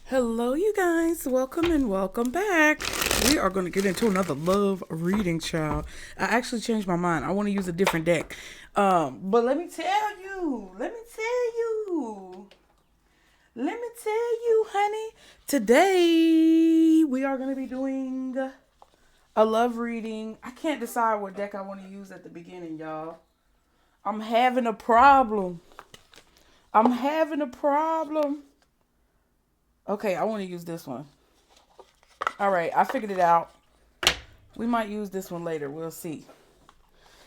Hello, you guys. Welcome and welcome back. We are going to get into another love reading, child. I actually changed my mind. I want to use a different deck. But let me tell you, honey. Today we are going to be doing a love reading. I can't decide what deck I want to use at the beginning, y'all. I'm having a problem. Okay, I want to use this one. All right, I figured it out. We might use this one later. We'll see.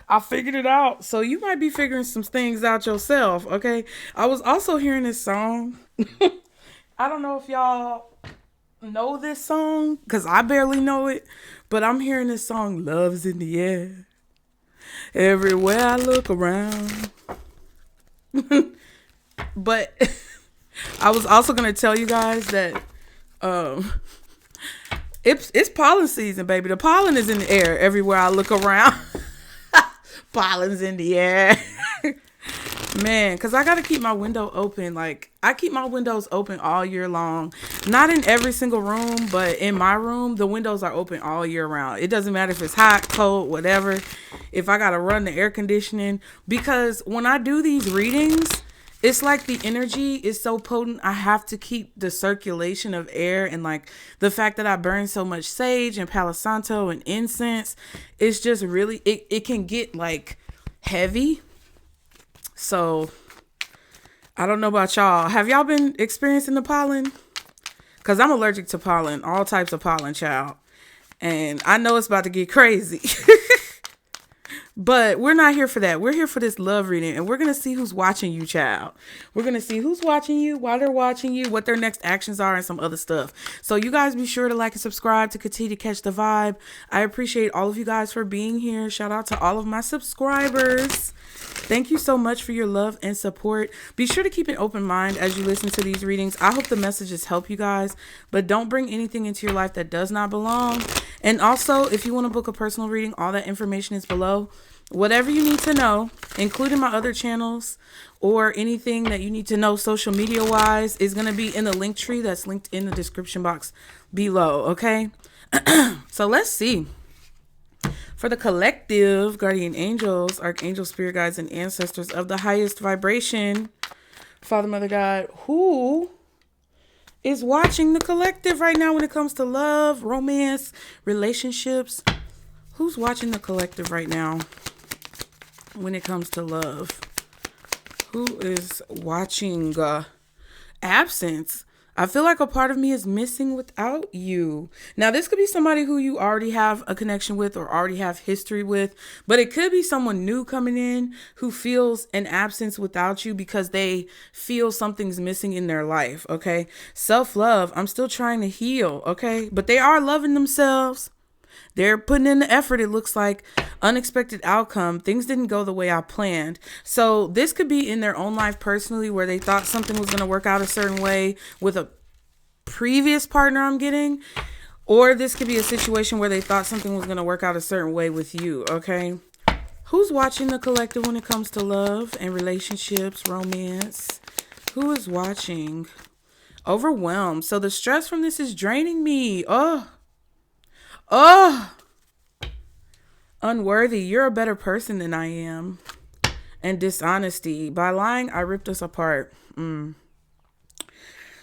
I figured it out. So you might be figuring some things out yourself, okay? I was also hearing this song. I don't know if y'all know this song, because I barely know it. But I'm hearing this song, Love's in the Air. Everywhere I look around. But I was also going to tell you guys that it's pollen season, baby. The pollen is in the air everywhere I look around. Pollen's in the air. Man, because I got to keep my window open. Like, I keep my windows open all year long. Not in every single room, but in my room, the windows are open all year round. It doesn't matter if it's hot, cold, whatever. If I got to run the air conditioning. Because when I do these readings, it's like the energy is so potent. I have to keep the circulation of air, and like the fact that I burn so much sage and Palo Santo and incense, it's just really, it can get like heavy. So I don't know about y'all. Have y'all been experiencing the pollen? Because I'm allergic to pollen, all types of pollen, child. And I know it's about to get crazy. But we're not here for that. We're here for this love reading, and we're going to see who's watching you, child. We're going to see who's watching you, why they're watching you, what their next actions are, and some other stuff. So you guys be sure to like and subscribe to continue to catch the vibe. I appreciate all of you guys for being here. Shout out to all of my subscribers. Thank you so much for your love and support. Be sure to keep an open mind as you listen to these readings. I hope the messages help you guys, but don't bring anything into your life that does not belong. And also, if you want to book a personal reading, all that information is below. Whatever you need to know, including my other channels or anything that you need to know social media wise, is going to be in the link tree that's linked in the description box below. Okay. So let's see. For the collective, guardian angels, archangel, spirit guides, and ancestors of the highest vibration, Father, Mother, God, who is watching the collective right now when it comes to love, romance, relationships? Who's watching the collective right now when it comes to love? Who is watching absence? I feel like a part of me is missing without you. Now, this could be somebody who you already have a connection with or already have history with, but it could be someone new coming in who feels an absence without you because they feel something's missing in their life, okay? Self-love, I'm still trying to heal, okay? But they are loving themselves. They're putting in the effort, it looks like. Unexpected outcome. Things didn't go the way I planned. So this could be in their own life personally where they thought something was going to work out a certain way with a previous partner I'm getting. Or this could be a situation where they thought something was going to work out a certain way with you, okay? Who's watching the collective when it comes to love and relationships, romance? Who is watching? Overwhelmed. So the stress from this is draining me. Unworthy. You're a better person than I am. And dishonesty. By lying, I ripped us apart.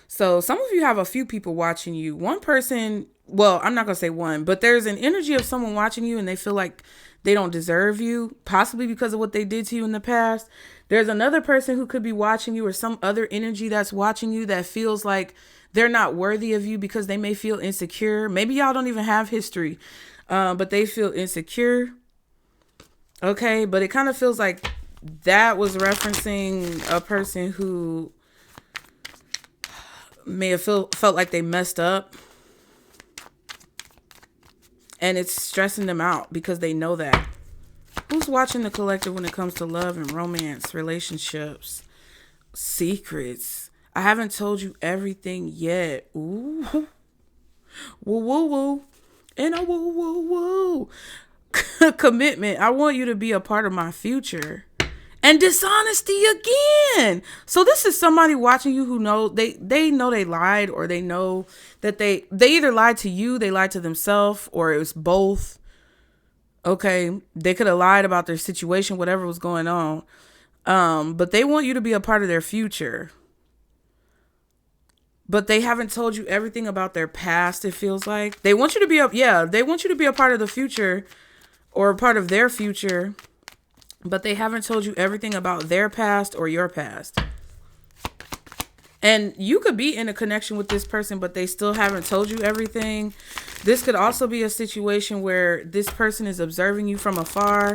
So some of you have a few people watching you. One person, well, I'm not going to say one, but there's an energy of someone watching you and they feel like they don't deserve you, possibly because of what they did to you in the past. There's another person who could be watching you, or some other energy that's watching you that feels like they're not worthy of you because they may feel insecure. Maybe y'all don't even have history, but they feel insecure. Okay, but it kind of feels like that was referencing a person who may have felt like they messed up. And it's stressing them out because they know that. Who's watching the collective when it comes to love and romance, relationships, secrets? I haven't told you everything yet. Ooh. Woo, woo, woo. And a woo, woo, woo. Commitment. I want you to be a part of my future. and dishonesty again. So this is somebody watching you who know they know they lied, or they know that they either lied to you, they lied to themselves, or it was both. Okay, they could have lied about their situation, whatever was going on. But they want you to be a part of their future. But they haven't told you everything about their past, it feels like. They want you to be they want you to be a part of the future, or a part of their future. But they haven't told you everything about their past or your past. And you could be in a connection with this person, but they still haven't told you everything. This could also be a situation where this person is observing you from afar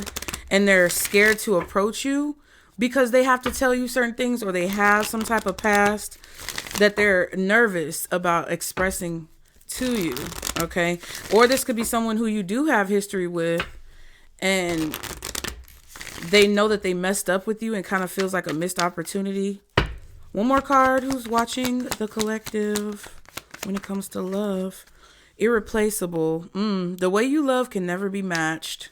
and they're scared to approach you because they have to tell you certain things, or they have some type of past that they're nervous about expressing to you. Okay. Or this could be someone who you do have history with, and they know that they messed up with you and kind of feels like a missed opportunity. One more card. Who's watching the collective when it comes to love? Irreplaceable. The way you love can never be matched.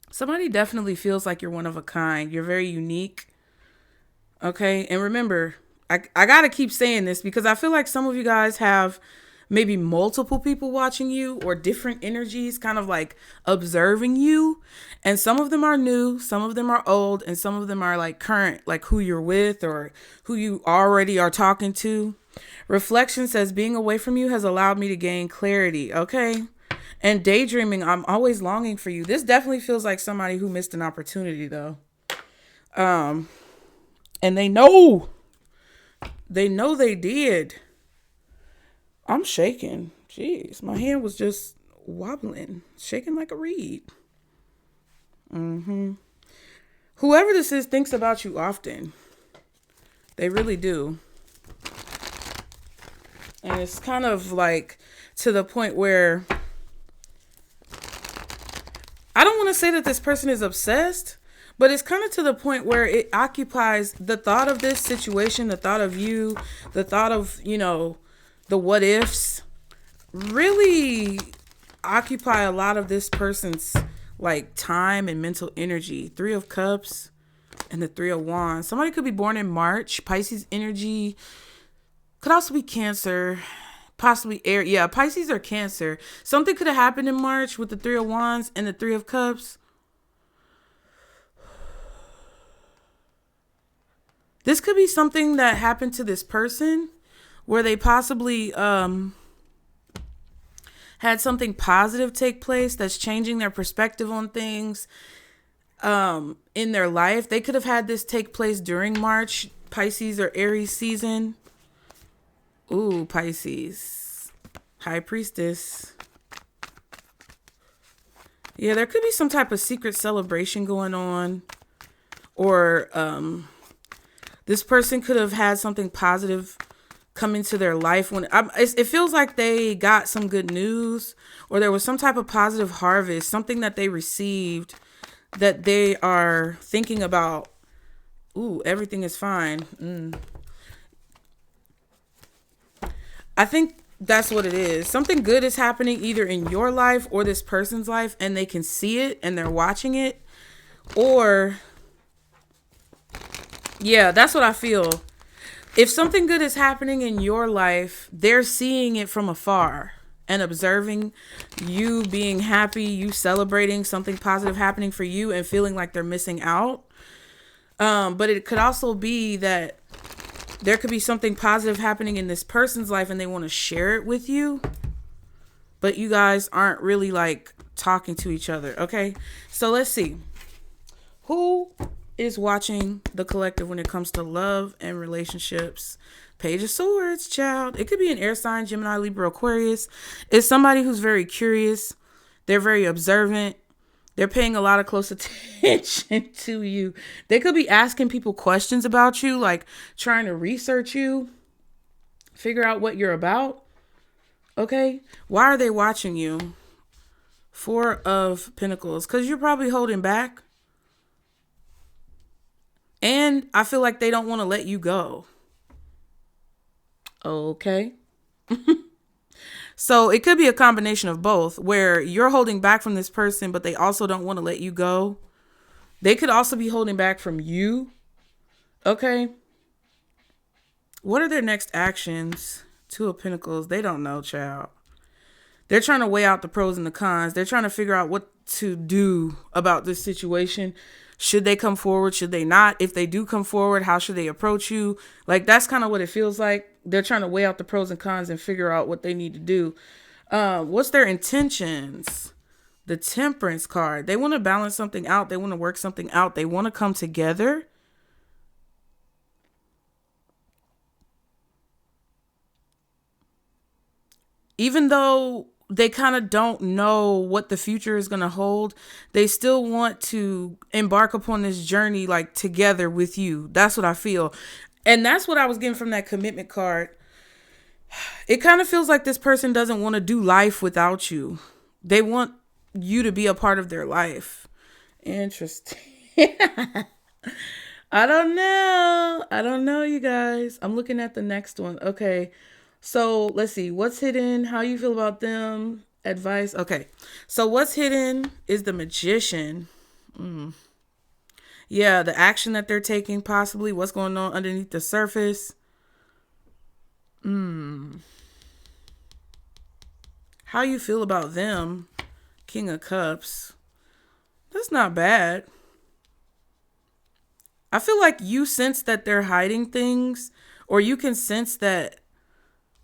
Somebody definitely feels like you're one of a kind. You're very unique. Okay. And remember, I got to keep saying this because I feel like some of you guys have maybe multiple people watching you, or different energies kind of like observing you. And some of them are new, some of them are old, and some of them are like current, like who you're with or who you already are talking to. Reflection says being away from you has allowed me to gain clarity. Okay. And daydreaming, I'm always longing for you. This definitely feels like somebody who missed an opportunity though. And they know they did. I'm shaking. Jeez, my hand was just wobbling, shaking like a reed. Whoever this is thinks about you often. They really do. And it's kind of like to the point where I don't want to say that this person is obsessed, but it's kind of to the point where it occupies the thought of this situation, the thought of you, the thought of, the what ifs really occupy a lot of this person's like time and mental energy. 3 of Cups and the 3 of Wands. Somebody could be born in March. Pisces energy could also be Cancer, possibly air. Yeah, Pisces or Cancer. Something could have happened in March with the 3 of Wands and the 3 of Cups. This could be something that happened to this person where they possibly had something positive take place that's changing their perspective on things in their life. They could have had this take place during March, Pisces or Aries season. Ooh, Pisces. High Priestess. Yeah, there could be some type of secret celebration going on. Or this person could have had something positive come into their life when it feels like they got some good news, or there was some type of positive harvest, something that they received that they are thinking about. Ooh, everything is fine. I think that's what it is. Something good is happening either in your life or this person's life, and they can see it and they're watching it. Or yeah, that's what I feel. If something good is happening in your life, they're seeing it from afar and observing you being happy, you celebrating something positive happening for you, and feeling like they're missing out. But it could also be that there could be something positive happening in this person's life and they want to share it with you, but you guys aren't really like talking to each other. Okay. So let's see. Who is watching the collective when it comes to love and relationships? Page of Swords, child. It could be an air sign, Gemini, Libra, Aquarius. It's somebody who's very curious. They're very observant. They're paying a lot of close attention to you. They could be asking people questions about you, like trying to research you, figure out what you're about. Okay. Why are they watching you? 4 of Pentacles. Because you're probably holding back. And I feel like they don't want to let you go. Okay. So it could be a combination of both, where you're holding back from this person, but they also don't want to let you go. They could also be holding back from you. Okay. What are their next actions? Two of Pentacles. They don't know, child. They're trying to weigh out the pros and the cons. They're trying to figure out what to do about this situation. Should they come forward? Should they not? If they do come forward, how should they approach you? Like, that's kind of what it feels like. They're trying to weigh out the pros and cons and figure out what they need to do. What's their intentions? The Temperance card. They want to balance something out. They want to work something out. They want to come together. Even though they kind of don't know what the future is going to hold, they still want to embark upon this journey like together with you. That's what I feel. And that's what I was getting from that Commitment card. It kind of feels like this person doesn't want to do life without you. They want you to be a part of their life. Interesting. I don't know, you guys. I'm looking at the next one. Okay. So let's see. What's hidden? How you feel about them? Advice. Okay. So what's hidden is the Magician. Yeah, the action that they're taking, possibly. What's going on underneath the surface. How you feel about them? King of Cups. That's not bad. I feel like you sense that they're hiding things, or you can sense that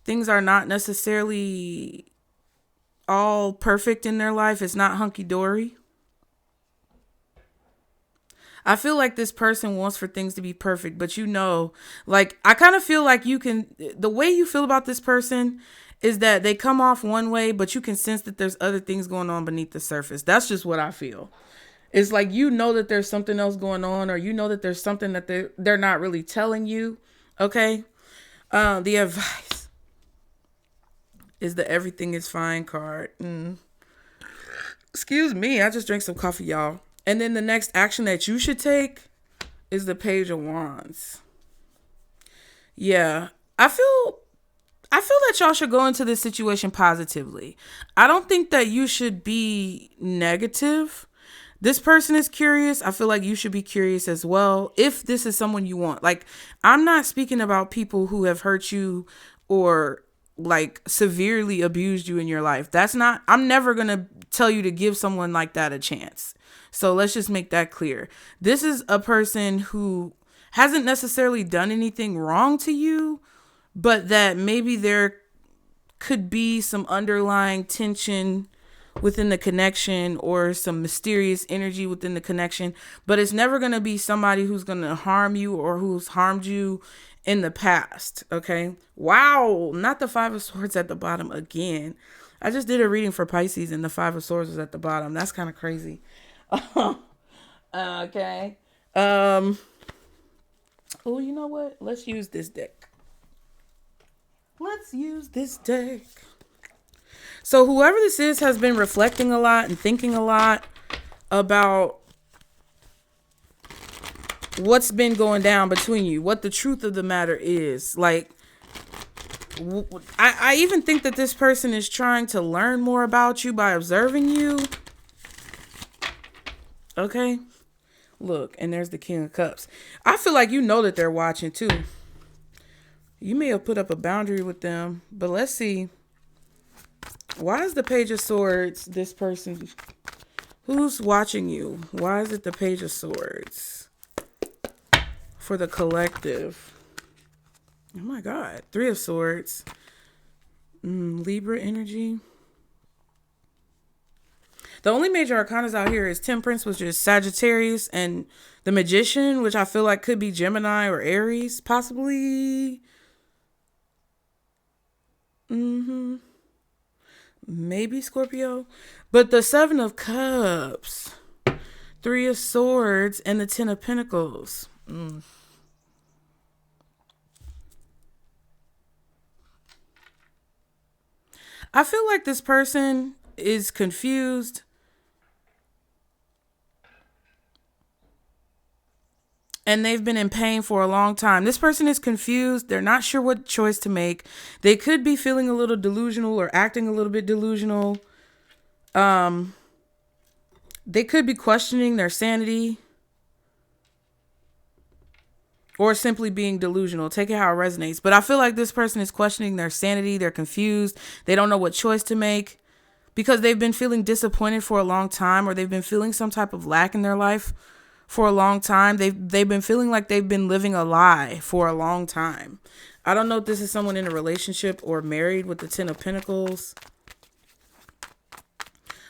things are not necessarily all perfect in their life. It's not hunky-dory. I feel like this person wants for things to be perfect, but like, I kind of feel like the way you feel about this person is that they come off one way, but you can sense that there's other things going on beneath the surface. That's just what I feel. It's like, that there's something else going on, or that there's something that they're not really telling you. Okay. The advice is the Everything is Fine card. Excuse me. I just drank some coffee, y'all. And then the next action that you should take is the Page of Wands. Yeah. I feel that y'all should go into this situation positively. I don't think that you should be negative. This person is curious. I feel like you should be curious as well. If this is someone you want. Like, I'm not speaking about people who have hurt you or like severely abused you in your life. I'm never going to tell you to give someone like that a chance. So let's just make that clear. This is a person who hasn't necessarily done anything wrong to you, but that maybe there could be some underlying tension within the connection, or some mysterious energy within the connection. But it's never going to be somebody who's going to harm you or who's harmed you in the past. Okay. Wow. Not the Five of Swords at the bottom again. I just did a reading for Pisces and the Five of Swords was at the bottom. That's kind of crazy. Okay. Oh, you know what? Let's use this deck. So whoever this is has been reflecting a lot and thinking a lot about what's been going down between you, what the truth of the matter is. Like, I even think that this person is trying to learn more about you by observing you. Okay. Look, and there's the King of Cups. I feel like that they're watching too. You may have put up a boundary with them, but let's see. Why is the Page of Swords this person? Who's watching you? Why is it the Page of Swords? For the collective. Oh my God. Three of Swords. Libra energy. The only major arcanas out here is Temperance, which is Sagittarius, and the Magician, which I feel like could be Gemini or Aries, possibly. Maybe Scorpio. But the Seven of Cups, Three of Swords, and the Ten of Pentacles. I feel like this person is confused. And they've been in pain for a long time. This person is confused. They're not sure what choice to make. They could be feeling a little delusional or acting a little bit delusional. They could be questioning their sanity. or simply being delusional. Take it how it resonates. But I feel like this person is questioning their sanity. They're confused. They don't know what choice to make because they've been feeling disappointed for a long time, or they've been feeling some type of lack in their life for a long time. They've been feeling like they've been living a lie for a long time. I don't know if this is someone in a relationship or married with the 10 of Pentacles.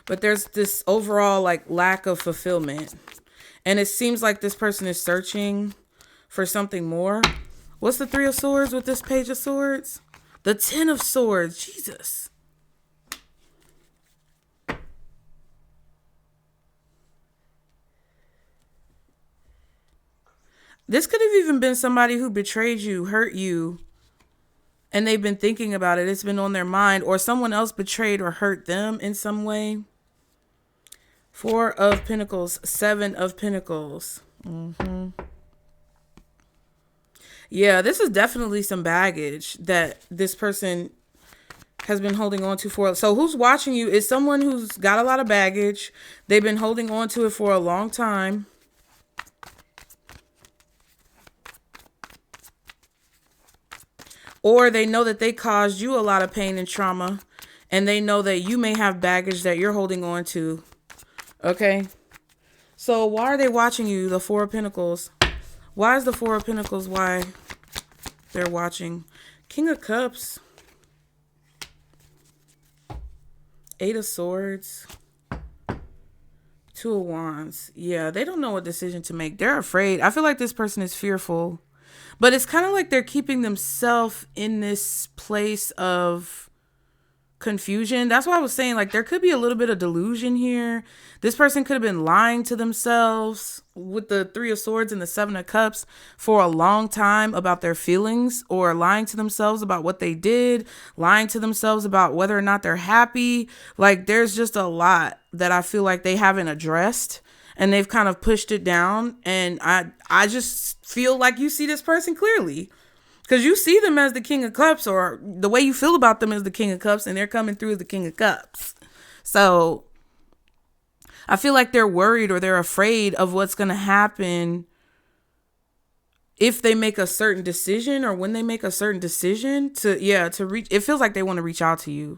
But there's this overall like lack of fulfillment. And it seems like this person is searching for something more. What's the 3 of Swords with this Page of Swords? The 10 of Swords. Jesus. This could have even been somebody who betrayed you, hurt you, and they've been thinking about it. It's been on their mind, or someone else betrayed or hurt them in some way. 4 of Pentacles, 7 of Pentacles. Yeah, this is definitely some baggage that this person has been holding on to for. So who's watching you is someone who's got a lot of baggage. They've been holding on to it for a long time. Or they know that they caused you a lot of pain and trauma, and they know that you may have baggage that you're holding on to. Okay. So why are they watching you? The 4 of Pentacles. Why is the 4 of Pentacles why they're watching? King of Cups. 8 of Swords. 2 of Wands. Yeah, they don't know what decision to make. They're afraid. I feel like this person is fearful. But it's kind of like they're keeping themselves in this place of confusion. That's why I was saying, like, there could be a little bit of delusion here. This person could have been lying to themselves with the 3 of Swords and the 7 of Cups for a long time about their feelings, or lying to themselves about what they did, lying to themselves about whether or not they're happy. Like, there's just a lot that I feel like they haven't addressed, and they've kind of pushed it down. And I just feel like you see this person clearly, because you see them as the King of Cups, or the way you feel about them is the King of Cups, and they're coming through as the King of Cups. So I feel like they're worried, or they're afraid of what's going to happen if they make a certain decision, or when they make a certain decision to reach. It feels like they want to reach out to you.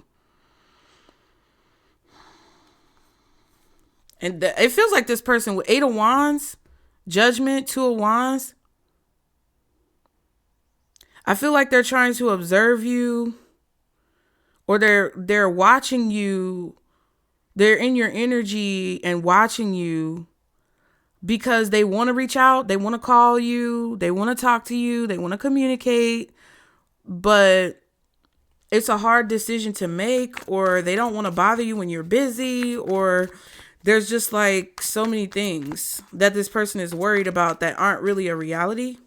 And it feels like this person with 8 of Wands, Judgment, 2 of Wands. I feel like they're trying to observe you, or they're watching you. They're in your energy and watching you because they want to reach out. They want to call you. They want to talk to you. They want to communicate, but it's a hard decision to make, or they don't want to bother you when you're busy, or there's just like so many things that this person is worried about that aren't really a reality.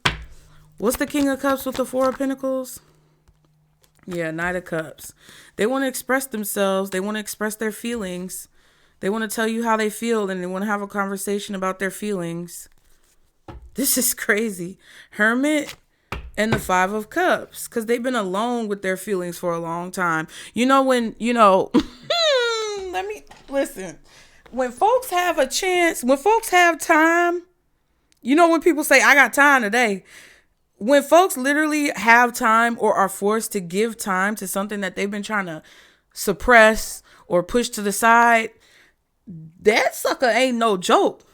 What's the King of Cups with the 4 of Pentacles? Yeah, Knight of Cups. They want to express themselves. They want to express their feelings. They want to tell you how they feel, and they want to have a conversation about their feelings. This is crazy. Hermit and the 5 of Cups, because they've been alone with their feelings for a long time. Let me listen. When folks have a chance, when folks have time, when people say, I got time today. When folks literally have time, or are forced to give time to something that they've been trying to suppress or push to the side, that sucker ain't no joke.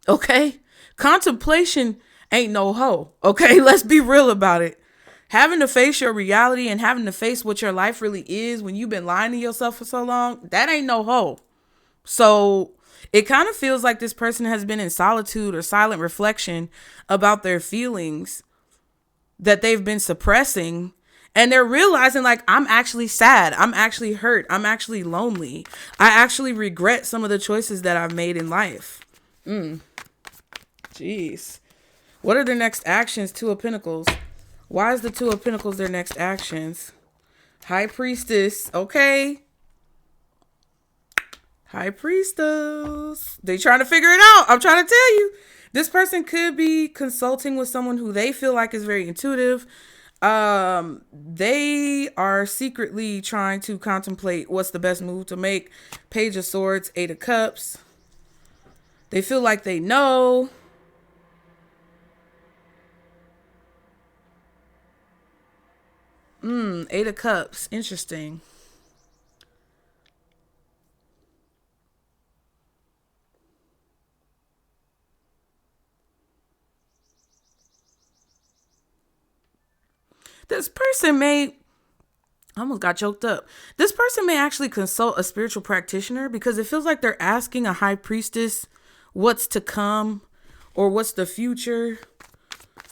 Okay? Contemplation ain't no hoe. Okay? Let's be real about it. Having to face your reality and having to face what your life really is when you've been lying to yourself for so long, that ain't no hoe. So it kind of feels like this person has been in solitude or silent reflection about their feelings that they've been suppressing. And they're realizing, like, I'm actually sad. I'm actually hurt. I'm actually lonely. I actually regret some of the choices that I've made in life. Jeez. What are their next actions? 2 of Pentacles. Why is the 2 of Pentacles their next actions? High Priestess. Okay. High Priestess. They trying to figure it out. I'm trying to tell you. This person could be consulting with someone who they feel like is very intuitive. They are secretly trying to contemplate what's the best move to make. Page of Swords, 8 of Cups. They feel like they know. Eight of Cups. Interesting. This person may, I almost got choked up. This person may actually consult a spiritual practitioner because it feels like they're asking a high priestess what's to come or what's the future,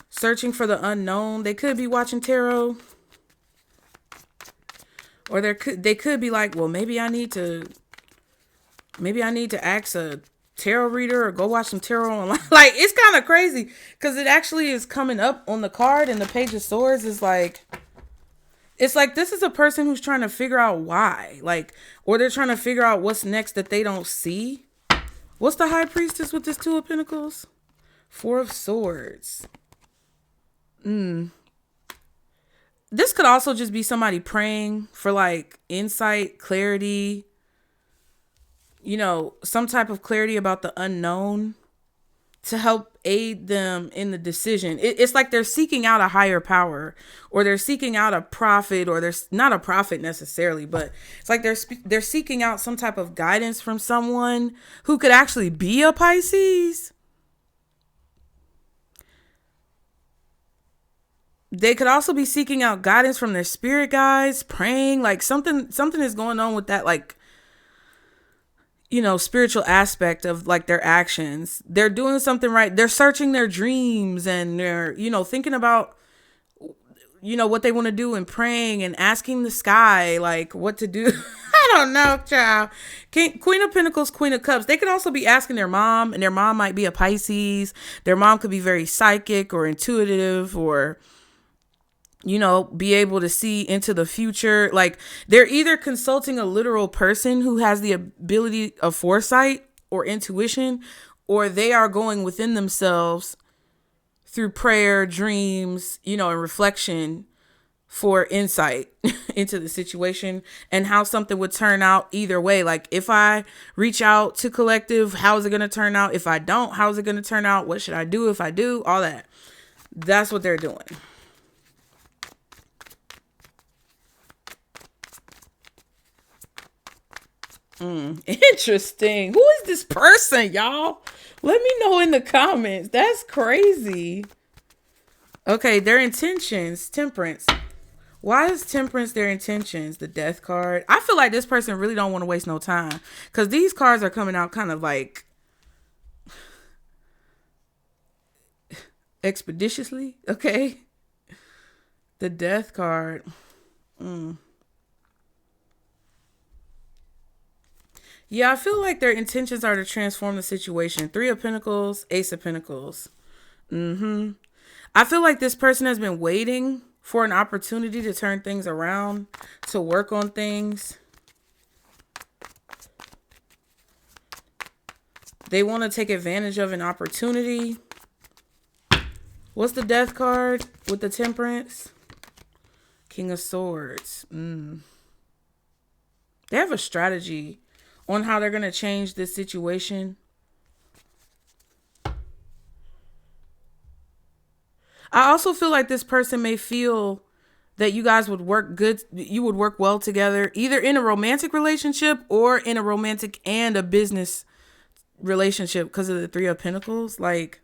searching for the unknown. They could be watching tarot, or they could be like, well, maybe I need to ask a tarot reader or go watch some tarot online. Like, it's kind of crazy because it actually is coming up on the card, and the Page of Swords is like, it's like this is a person who's trying to figure out why, like, or they're trying to figure out what's next that they don't see. What's the High Priestess with this Two of Pentacles? Four of Swords. This could also just be somebody praying for like insight, clarity, you know, some type of clarity about the unknown to help aid them in the decision. It's like they're seeking out a higher power, or they're seeking out a prophet, or there's not a prophet necessarily, but it's like they're seeking out some type of guidance from someone who could actually be a Pisces. They could also be seeking out guidance from their spirit guides, praying, like something is going on with that, like, you know, spiritual aspect of like their actions. They're doing something right. They're searching their dreams, and they're, you know, thinking about, you know, what they want to do, and praying and asking the sky like what to do. I don't know, child. Queen of Pentacles, Queen of Cups. They could also be asking their mom, and their mom might be a Pisces. Their mom could be very psychic or intuitive, or, you know, be able to see into the future. Like, they're either consulting a literal person who has the ability of foresight or intuition, or they are going within themselves through prayer, dreams, you know, and reflection for insight into the situation and how something would turn out either way. Like, if I reach out to collective, how is it going to turn out? If I don't, how is it going to turn out? What should I do if I do? All that. That's what they're doing. Interesting. Who is this person, y'all? Let me know in the comments. That's crazy. Okay, their intentions. Temperance. Why is Temperance their intentions? The Death card. I feel like this person really don't want to waste no time, because these cards are coming out kind of like expeditiously. Okay. The Death card. Yeah, I feel like their intentions are to transform the situation. Three of Pentacles, Ace of Pentacles. I feel like this person has been waiting for an opportunity to turn things around, to work on things. They want to take advantage of an opportunity. What's the Death card with the Temperance? King of Swords. They have a strategy on how they're going to change this situation. I also feel like this person may feel that you guys would work good. You would work well together, either in a romantic relationship or in a romantic and a business relationship, because of the Three of Pentacles. Like,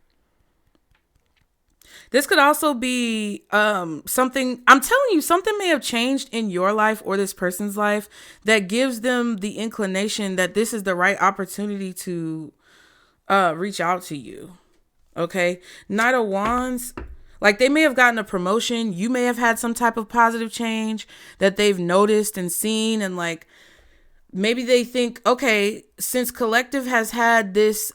this could also be something, I'm telling you, something may have changed in your life or this person's life that gives them the inclination that this is the right opportunity to reach out to you. Okay. Knight of Wands. Like, they may have gotten a promotion. You may have had some type of positive change that they've noticed and seen. And like, maybe they think, okay, since collective has had this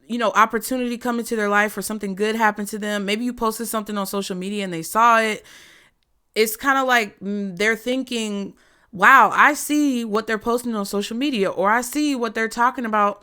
you know, opportunity come into their life, or something good happened to them. Maybe you posted something on social media and they saw it. It's kind of like they're thinking, wow, I see what they're posting on social media, or I see what they're talking about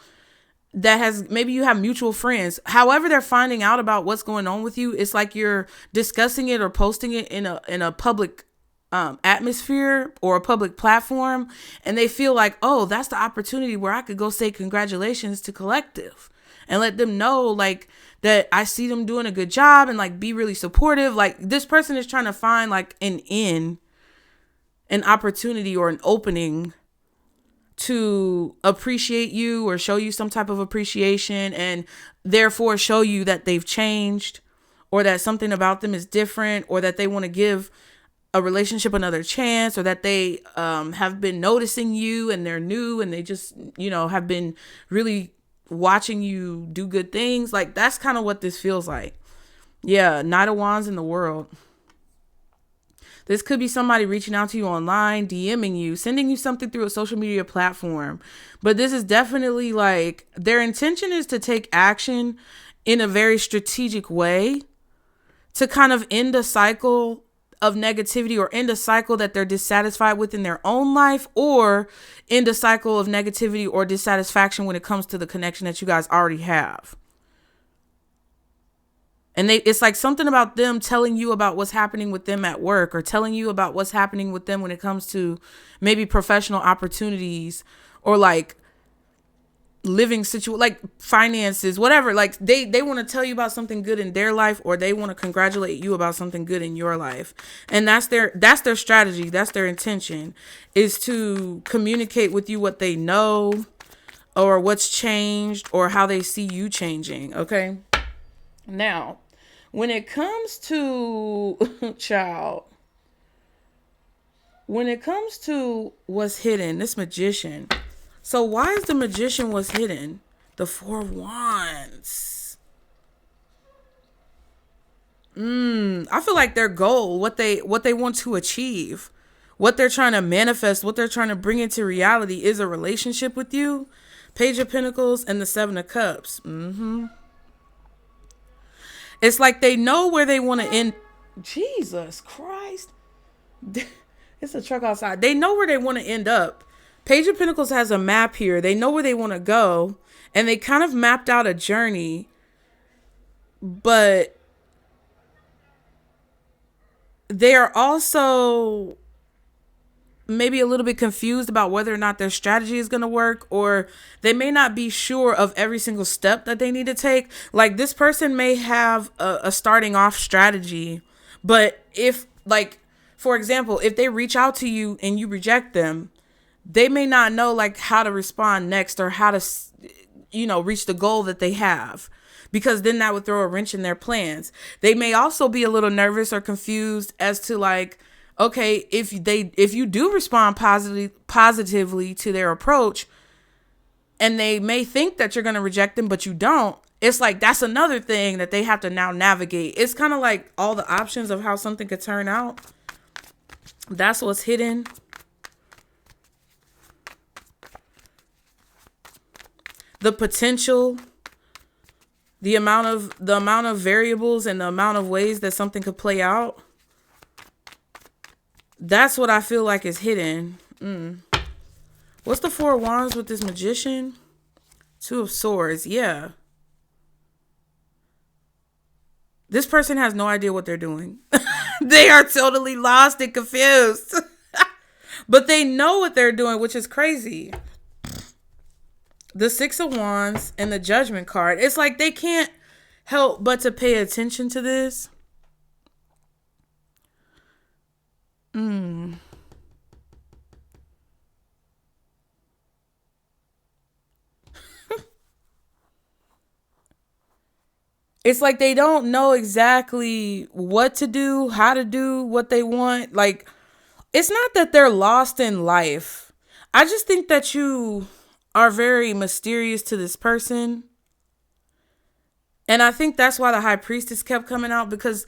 that has, maybe you have mutual friends. However they're finding out about what's going on with you, it's like you're discussing it or posting it in a public atmosphere or a public platform. And they feel like, oh, that's the opportunity where I could go say congratulations to collective and let them know like that I see them doing a good job, and like be really supportive. Like, this person is trying to find like an in an opportunity or an opening to appreciate you or show you some type of appreciation, and therefore show you that they've changed, or that something about them is different, or that they want to give a relationship another chance, or that they have been noticing you and they're new and they just, have been really watching you do good things. Like, that's kind of what this feels like. Yeah, Knight of Wands in the world. This could be somebody reaching out to you online, DMing you, sending you something through a social media platform. But this is definitely like their intention is to take action in a very strategic way to kind of end a cycle of negativity, or end a cycle that they're dissatisfied with in their own life, or end a cycle of negativity or dissatisfaction when it comes to the connection that you guys already have. And it's like something about them telling you about what's happening with them at work, or telling you about what's happening with them when it comes to maybe professional opportunities, or like living like finances, whatever. Like they want to tell you about something good in their life, or they want to congratulate you about something good in your life. And that's their strategy. That's their intention, is to communicate with you what they know, or what's changed, or how they see you changing. Okay. Now, when it comes to when it comes to what's hidden, this Magician. So why is the Magician what's hidden? The Four of Wands. I feel like their goal, what they want to achieve, what they're trying to manifest, what they're trying to bring into reality is a relationship with you. Page of Pentacles and the Seven of Cups. It's like they know where they want to end. Jesus Christ. It's a truck outside. They know where they want to end up. Page of Pentacles has a map here. They know where they want to go. And they kind of mapped out a journey. But they are also maybe a little bit confused about whether or not their strategy is going to work, or they may not be sure of every single step that they need to take. Like, this person may have a starting off strategy, but if, like, for example, if they reach out to you and you reject them, they may not know like how to respond next, or how to, reach the goal that they have, because then that would throw a wrench in their plans. They may also be a little nervous or confused as to like, okay, if you do respond positively to their approach, and they may think that you're going to reject them, but you don't, it's like that's another thing that they have to now navigate. It's kind of like all the options of how something could turn out. That's what's hidden. The potential, the amount of variables and the amount of ways that something could play out. That's what I feel like is hidden. What's the Four of Wands with this Magician? Two of Swords. Yeah. This person has no idea what they're doing. They are totally lost and confused. But they know what they're doing, which is crazy. The Six of Wands and the Judgment card. It's like they can't help but to pay attention to this. It's like they don't know exactly what to do, how to do what they want. Like, it's not that they're lost in life. I just think that you are very mysterious to this person. And I think that's why the High Priestess kept coming out, because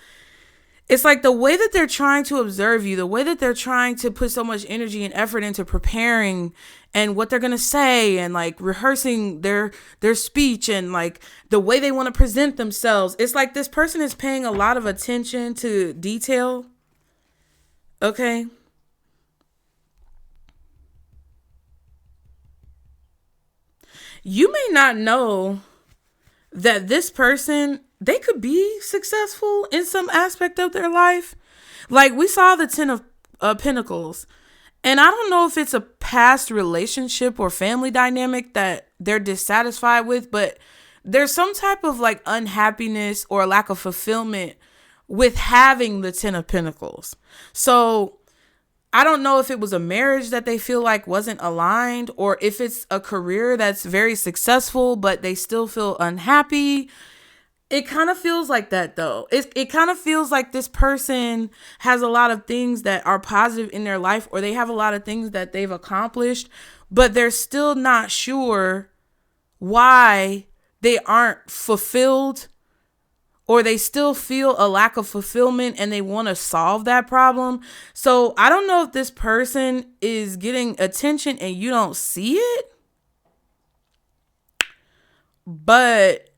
it's like the way that they're trying to observe you, the way that they're trying to put so much energy and effort into preparing and what they're going to say, and like rehearsing their speech, and like the way they want to present themselves. It's like this person is paying a lot of attention to detail. Okay. You may not know that this person, they could be successful in some aspect of their life. Like, we saw the Ten of Pentacles, and I don't know if it's a past relationship or family dynamic that they're dissatisfied with, but there's some type of like unhappiness or lack of fulfillment with having the Ten of Pentacles. So I don't know if it was a marriage that they feel like wasn't aligned, or if it's a career that's very successful, but they still feel unhappy. It kind of feels like that though. It kind of feels like this person has a lot of things that are positive in their life, or they have a lot of things that they've accomplished, but they're still not sure why they aren't fulfilled, or they still feel a lack of fulfillment and they want to solve that problem. So I don't know if this person is getting attention and you don't see it, but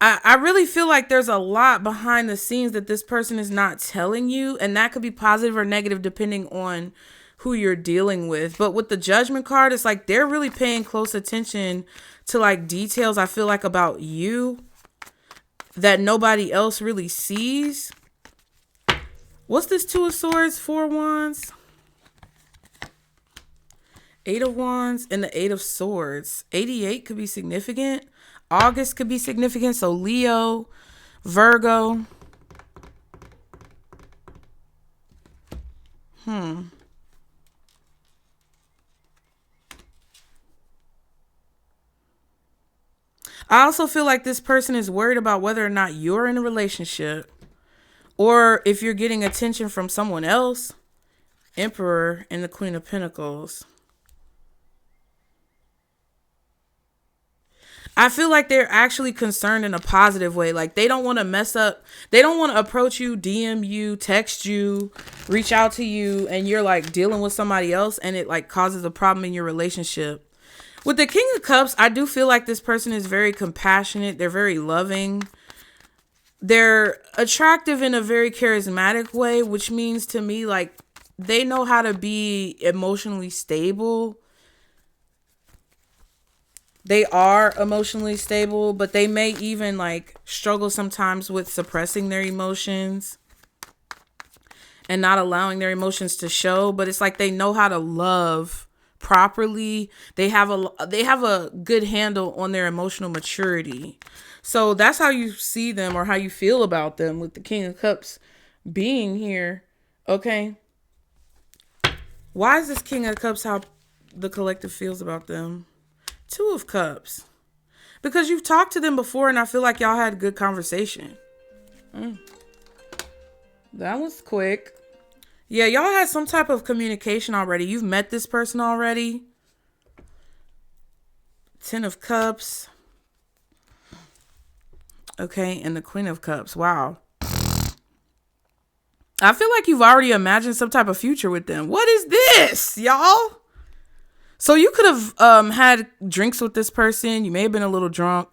I really feel like there's a lot behind the scenes that this person is not telling you, and that could be positive or negative depending on who you're dealing with. But with the Judgment card, it's like they're really paying close attention to like details, I feel like, about you that nobody else really sees. What's this? 2 of Swords, 4 Wands, 8 of Wands, and the 8 of Swords. 88 could be significant. August could be significant. So Leo, Virgo. I also feel like this person is worried about whether or not you're in a relationship, or if you're getting attention from someone else. Emperor and the Queen of Pentacles. I feel like they're actually concerned in a positive way. Like they don't want to mess up. They don't want to approach you, DM you, text you, reach out to you, and you're like dealing with somebody else and it like causes a problem in your relationship. With the King of Cups, I do feel like this person is very compassionate. They're very loving. They're attractive in a very charismatic way, which means to me like they know how to be emotionally stable. They are emotionally stable, but they may even like struggle sometimes with suppressing their emotions and not allowing their emotions to show. But it's like they know how to love properly. They have a good handle on their emotional maturity. So that's how you see them or how you feel about them with the King of Cups being here. Okay. Why is this King of Cups how the collective feels about them? 2 of Cups. Because you've talked to them before and I feel like y'all had a good conversation. That was quick. Yeah, y'all had some type of communication already. You've met this person already. 10 of Cups. Okay, and the Queen of Cups. Wow. I feel like you've already imagined some type of future with them. What is this, y'all? So you could have had drinks with this person. You may have been a little drunk.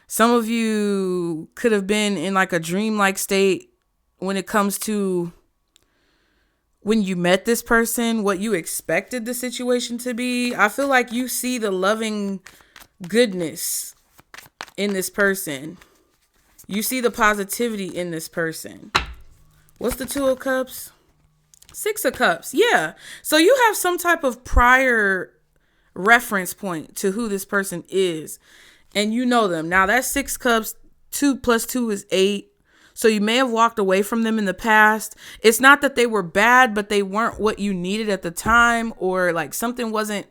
Some of you could have been in like a dreamlike state when it comes to when you met this person, what you expected the situation to be. I feel like you see the loving goodness in this person. You see the positivity in this person. What's the 2 of Cups? 6 of Cups. Yeah. So you have some type of prior reference point to who this person is, and you know them. Now that's 6 Cups. 2 plus 2 is 8. So you may have walked away from them in the past. It's not that they were bad, but they weren't what you needed at the time, or like something wasn't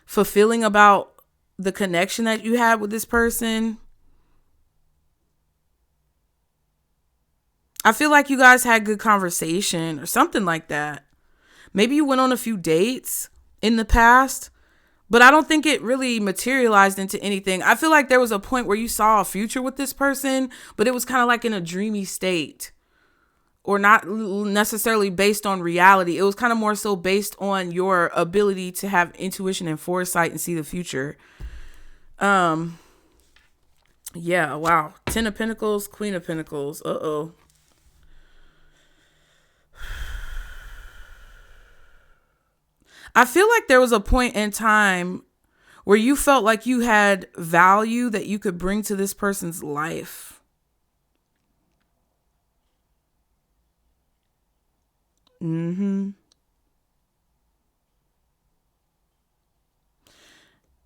fulfilling about the connection that you had with this person. I feel like you guys had good conversation or something like that. Maybe you went on a few dates in the past, but I don't think it really materialized into anything. I feel like there was a point where you saw a future with this person, but it was kind of like in a dreamy state, or not necessarily based on reality. It was kind of more so based on your ability to have intuition and foresight and see the future. Yeah, wow. 10 of Pentacles, Queen of Pentacles. Uh-oh. I feel like there was a point in time where you felt like you had value that you could bring to this person's life.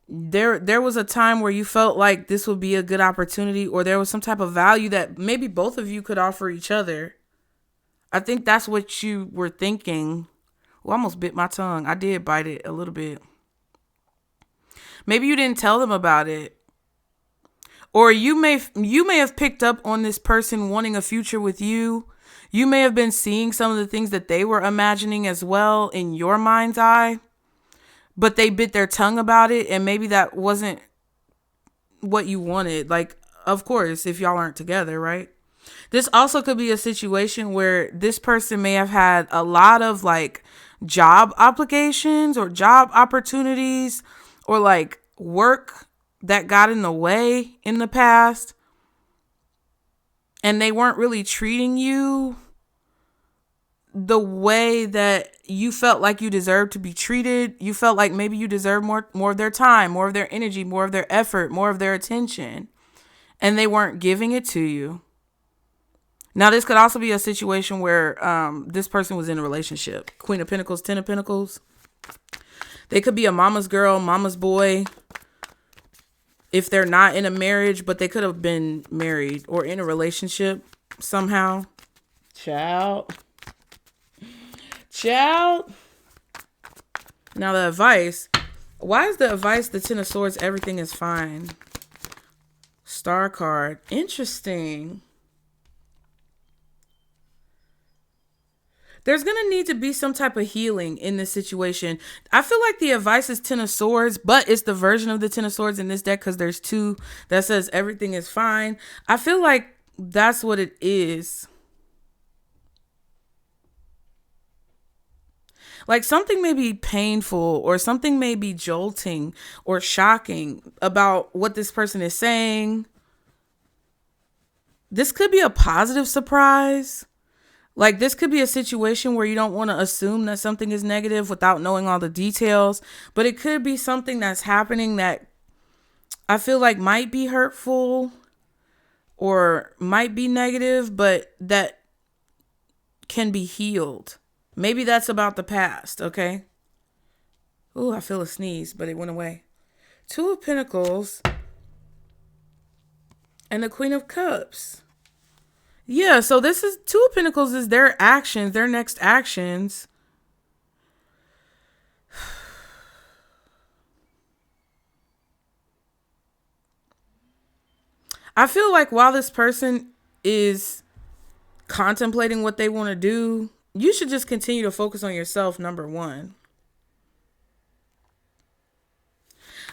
There was a time where you felt like this would be a good opportunity, or there was some type of value that maybe both of you could offer each other. I think that's what you were thinking. Well, I almost bit my tongue. I did bite it a little bit. Maybe you didn't tell them about it. Or you may have picked up on this person wanting a future with you. You may have been seeing some of the things that they were imagining as well in your mind's eye, but they bit their tongue about it, and maybe that wasn't what you wanted. Like, of course, if y'all aren't together, right? This also could be a situation where this person may have had a lot of like job applications or job opportunities or like work that got in the way in the past, and they weren't really treating you the way that you felt like you deserved to be treated. You felt like maybe you deserve more of their time, more of their energy, more of their effort, more of their attention, and they weren't giving it to you. Now, this could also be a situation where this person was in a relationship. Queen of Pentacles, Ten of Pentacles. They could be a mama's girl, mama's boy. If they're not in a marriage, but they could have been married or in a relationship somehow. Child. Now the advice. Why is the advice the Ten of Swords? Everything is fine. Star card. Interesting. There's going to need to be some type of healing in this situation. I feel like the advice is Ten of Swords, but it's the version of the Ten of Swords in this deck because there's two that says everything is fine. I feel like that's what it is. Like something may be painful or something may be jolting or shocking about what this person is saying. This could be a positive surprise. Like this could be a situation where you don't want to assume that something is negative without knowing all the details, but it could be something that's happening that I feel like might be hurtful or might be negative, but that can be healed. Maybe that's about the past, okay? Ooh, I feel a sneeze, but it went away. Two of Pentacles and the Queen of Cups. Yeah, so this is Two of Pentacles is their actions, their next actions. I feel like while this person is contemplating what they want to do, you should just continue to focus on yourself, number one.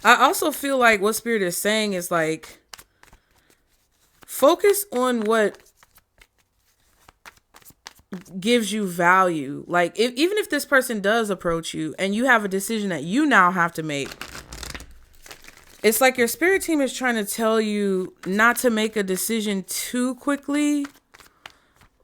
I also feel like what Spirit is saying is like, focus on what gives you value. Like even if this person does approach you and you have a decision that you now have to make, it's like your spirit team is trying to tell you not to make a decision too quickly,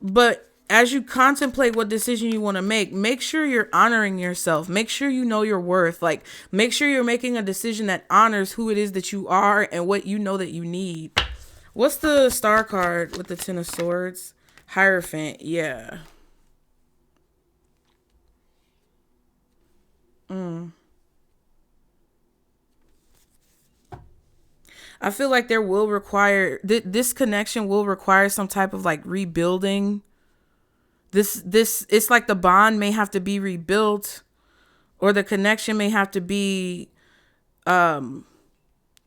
but as you contemplate what decision you want to make sure you're honoring yourself. Make sure you know your worth. Like make sure you're making a decision that honors who it is that you are and what you know that you need. What's the star card with the Ten of Swords? Hierophant, yeah. I feel like there will require, this connection will require some type of like rebuilding. It's like the bond may have to be rebuilt, or the connection may have to be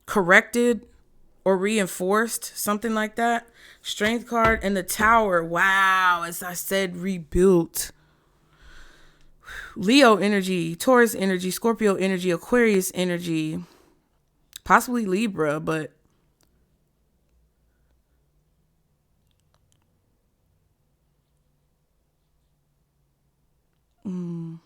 corrected or reinforced, something like that. Strength card and the Tower. Wow, as I said, rebuilt. Leo energy, Taurus energy, Scorpio energy, Aquarius energy, possibly Libra, but I'm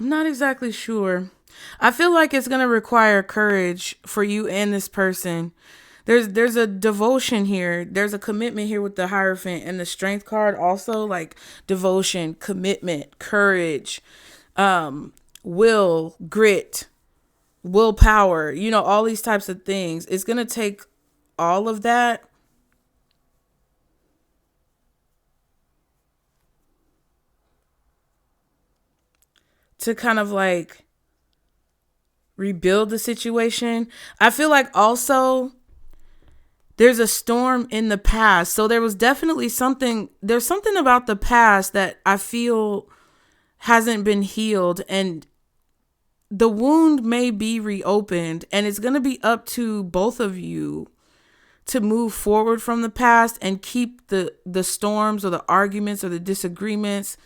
not exactly sure. I feel like it's going to require courage for you and this person. There's a devotion here. There's a commitment here with the Hierophant and the Strength card also, like devotion, commitment, courage, will, grit, willpower, you know, all these types of things. It's going to take all of that. to kind of like rebuild the situation. I feel like also there's a storm in the past. So there was definitely there's something about the past that I feel hasn't been healed, and the wound may be reopened, and it's going to be up to both of you to move forward from the past and keep the storms or the arguments or the disagreements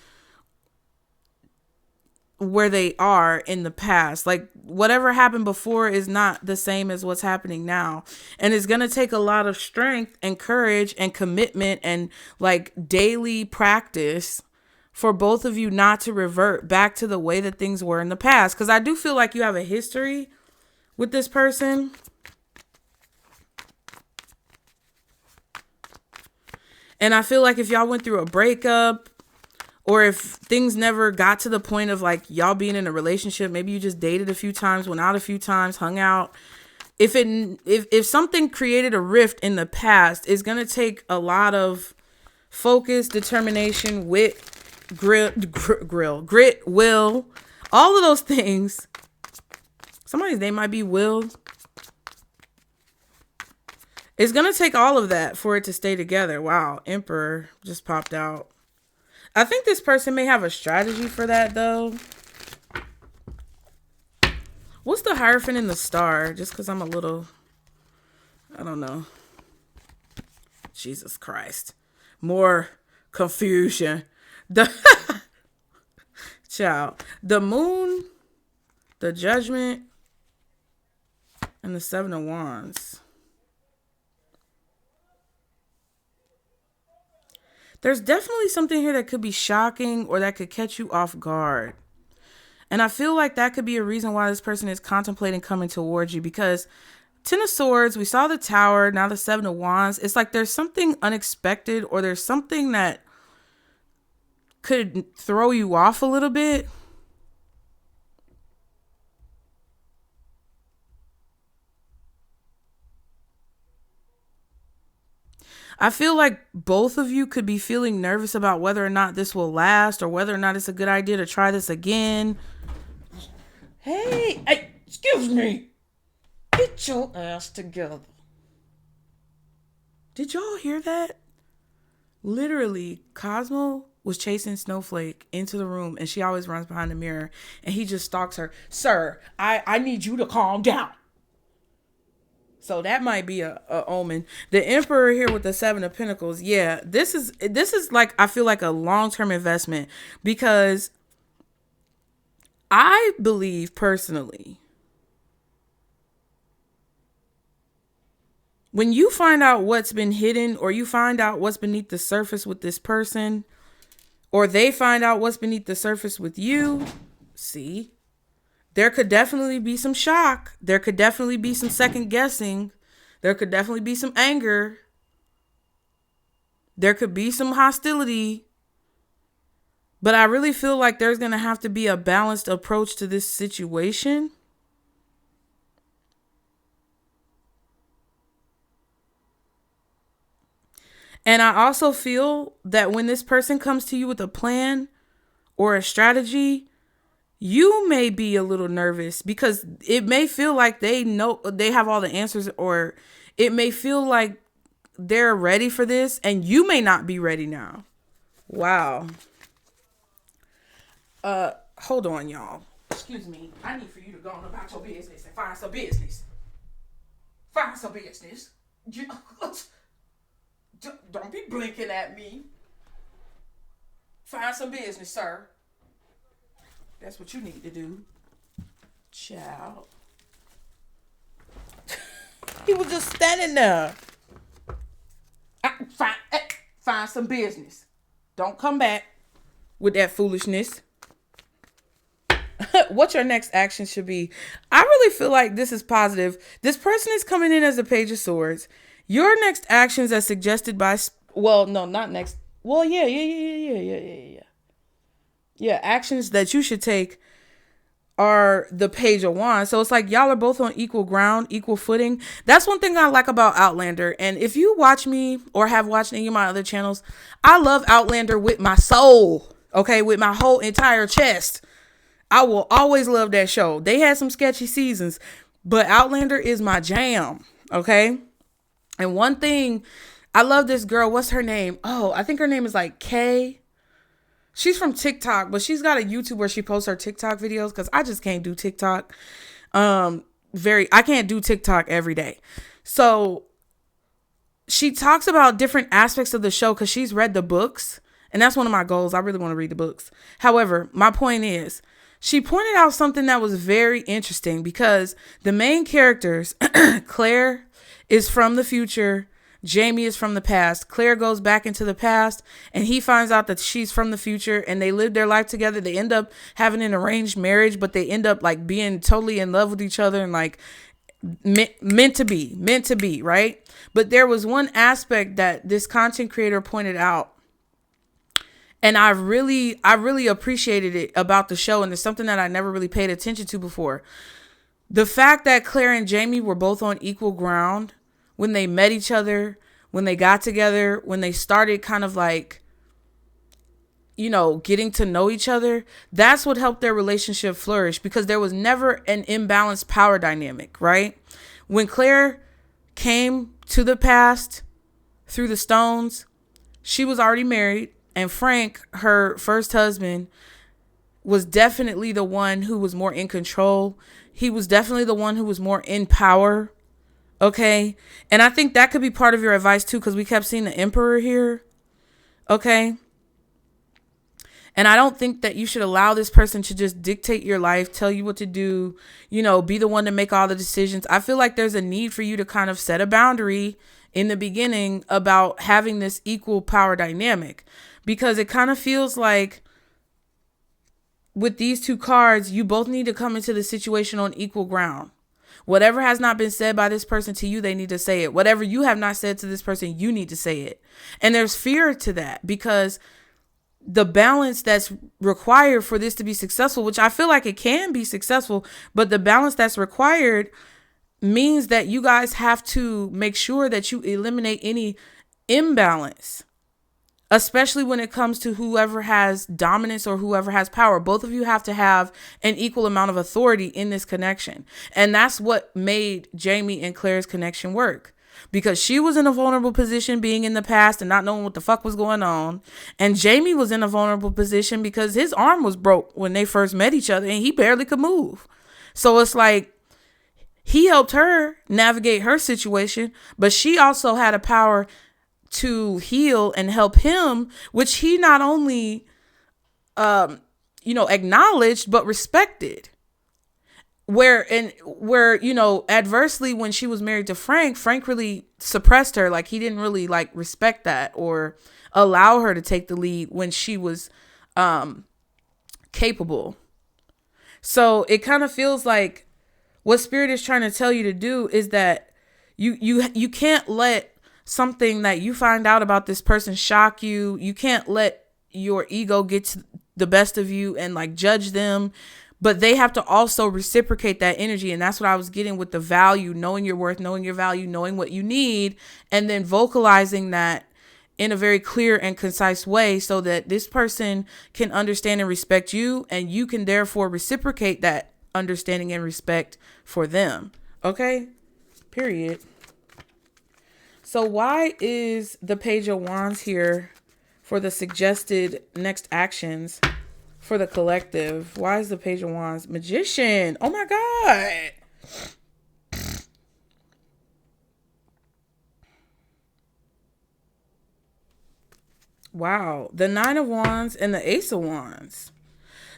where they are in the past. Like whatever happened before is not the same as what's happening now. And it's going to take a lot of strength and courage and commitment and like daily practice for both of you not to revert back to the way that things were in the past. Because I do feel like you have a history with this person. And I feel like if y'all went through a breakup, or if things never got to the point of like y'all being in a relationship, maybe you just dated a few times, went out a few times, hung out. If something created a rift in the past, it's going to take a lot of focus, determination, wit, grit, will, all of those things. Somebody's name might be Will. It's going to take all of that for it to stay together. Wow. Emperor just popped out. I think this person may have a strategy for that, though. What's the Hierophant in the star? Just because I'm a little, I don't know. Jesus Christ. More confusion. Ciao. The Moon, the Judgment, and the Seven of Wands. There's definitely something here that could be shocking or that could catch you off guard. And I feel like that could be a reason why this person is contemplating coming towards you, because Ten of Swords, we saw the Tower, now the Seven of Wands. It's like there's something unexpected, or there's something that could throw you off a little bit. I feel like both of you could be feeling nervous about whether or not this will last, or whether or not it's a good idea to try this again. Hey, excuse me. Get your ass together. Did y'all hear that? Literally, Cosmo was chasing Snowflake into the room, and she always runs behind the mirror, and he just stalks her. Sir, I need you to calm down. So that might be a omen. The Emperor here with the Seven of Pentacles. Yeah, this is like, I feel like a long-term investment, because I believe personally, when you find out what's been hidden, or you find out what's beneath the surface with this person, or they find out what's beneath the surface with you, see, there could definitely be some shock. There could definitely be some second guessing. There could definitely be some anger. There could be some hostility. But I really feel like there's going to have to be a balanced approach to this situation. And I also feel that when this person comes to you with a plan or a strategy, you may be a little nervous, because it may feel like they know they have all the answers, or it may feel like they're ready for this and you may not be ready now. Wow. Hold on, y'all. Excuse me. I need for you to go on about your business and find some business. Find some business. Don't be blinking at me. Find some business, sir. That's what you need to do. Child. He was just standing there. Find some business. Don't come back with that foolishness. What your next action should be. I really feel like this is positive. This person is coming in as a Page of Swords. Your next actions as suggested by... Well, no, not next. Well, yeah. Yeah, actions that you should take are the Page of Wands. So it's like y'all are both on equal ground, equal footing. That's one thing I like about Outlander. And if you watch me or have watched any of my other channels, I love Outlander with my soul. Okay, with my whole entire chest. I will always love that show. They had some sketchy seasons, but Outlander is my jam. Okay. And one thing, I love this girl. What's her name? Oh, I think her name is like Kay. She's from TikTok, but she's got a YouTube where she posts her TikTok videos because I just can't do TikTok. I can't do TikTok every day. So she talks about different aspects of the show because she's read the books. And that's one of my goals. I really want to read the books. However, my point is, she pointed out something that was very interesting because the main characters, Claire is from the future. Jamie is from the past. Claire goes back into the past and he finds out that she's from the future and they live their life together. They end up having an arranged marriage, but they end up like being totally in love with each other and like meant to be, right? But there was one aspect that this content creator pointed out, and I really appreciated it about the show. And it's something that I never really paid attention to before. The fact that Claire and Jamie were both on equal ground when they met each other, when they got together, when they started kind of like, you know, getting to know each other. That's what helped their relationship flourish because there was never an imbalanced power dynamic, right? When Claire came to the past through the stones, she was already married. And Frank, her first husband, was definitely the one who was more in control. He was definitely the one who was more in power. Okay. And I think that could be part of your advice too, because we kept seeing the emperor here. Okay. And I don't think that you should allow this person to just dictate your life, tell you what to do, you know, be the one to make all the decisions. I feel like there's a need for you to kind of set a boundary in the beginning about having this equal power dynamic. Because it kind of feels like with these two cards, you both need to come into the situation on equal ground. Whatever has not been said by this person to you, they need to say it. Whatever you have not said to this person, you need to say it. And there's fear to that because the balance that's required for this to be successful, which I feel like it can be successful, but the balance that's required means that you guys have to make sure that you eliminate any imbalance. Especially when it comes to whoever has dominance or whoever has power. Both of you have to have an equal amount of authority in this connection. And that's what made Jamie and Claire's connection work. Because she was in a vulnerable position being in the past and not knowing what the fuck was going on. And Jamie was in a vulnerable position because his arm was broke when they first met each other and he barely could move. So it's like he helped her navigate her situation, but she also had a power to heal and help him, which he not only, acknowledged, but respected. Where, adversely, when she was married to Frank really suppressed her. Like he didn't really like respect that or allow her to take the lead when she was, capable. So it kind of feels like what Spirit is trying to tell you to do is that you can't let something that you find out about this person shock you. You can't let your ego get to the best of you and like judge them, but they have to also reciprocate that energy. And that's what I was getting with the value, knowing your worth, knowing your value, knowing what you need, and then vocalizing that in a very clear and concise way so that this person can understand and respect you, and you can therefore reciprocate that understanding and respect for them. Okay? Period. So why is the Page of Wands here for the suggested next actions for the collective? Why is the Page of Wands? Magician. Oh my God. Wow. The Nine of Wands and the Ace of Wands.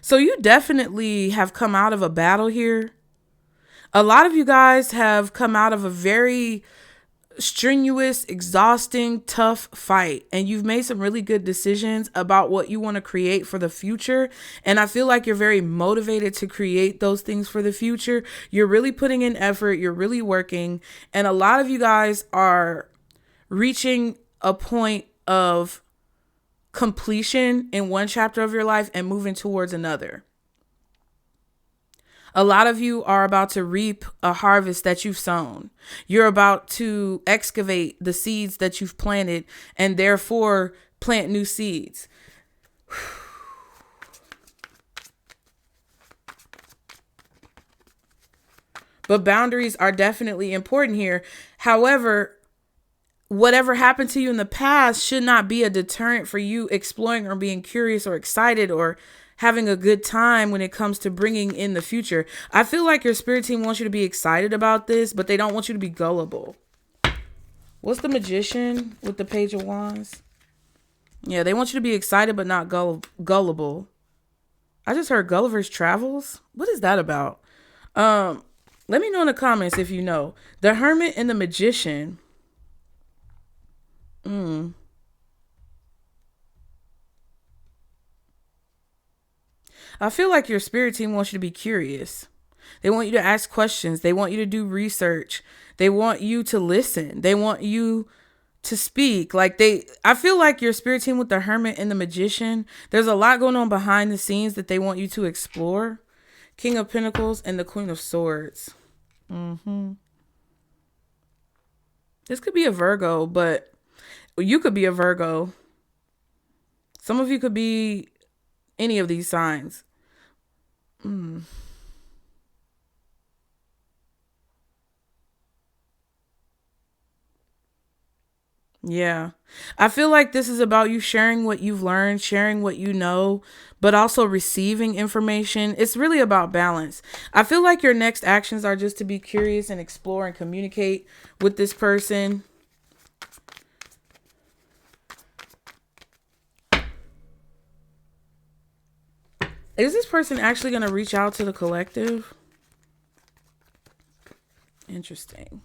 So you definitely have come out of a battle here. A lot of you guys have come out of a very strenuous, exhausting, tough fight, and you've made some really good decisions about what you want to create for the future. And I feel like you're very motivated to create those things for the future. You're really putting in effort. You're really working. And a lot of you guys are reaching a point of completion in one chapter of your life and moving towards another. A lot of you are about to reap a harvest that you've sown. You're about to excavate the seeds that you've planted and therefore plant new seeds. But boundaries are definitely important here. However, whatever happened to you in the past should not be a deterrent for you exploring or being curious or excited or having a good time when it comes to bringing in the future. I feel like your spirit team wants you to be excited about this, but they don't want you to be gullible. What's the Magician with the Page of Wands? Yeah, they want you to be excited but not gullible. I just heard Gulliver's Travels. What is that about? Let me know in the comments if you know. The Hermit and the Magician. I feel like your spirit team wants you to be curious. They want you to ask questions. They want you to do research. They want you to listen. They want you to speak. I feel like your spirit team with the Hermit and the Magician, there's a lot going on behind the scenes that they want you to explore. King of Pentacles and the Queen of Swords. This could be a Virgo, but you could be a Virgo. Some of you could be any of these signs. Yeah. I feel like this is about you sharing what you've learned, sharing what you know, but also receiving information. It's really about balance. I feel like your next actions are just to be curious and explore and communicate with this person. Is this person actually going to reach out to the collective? Interesting.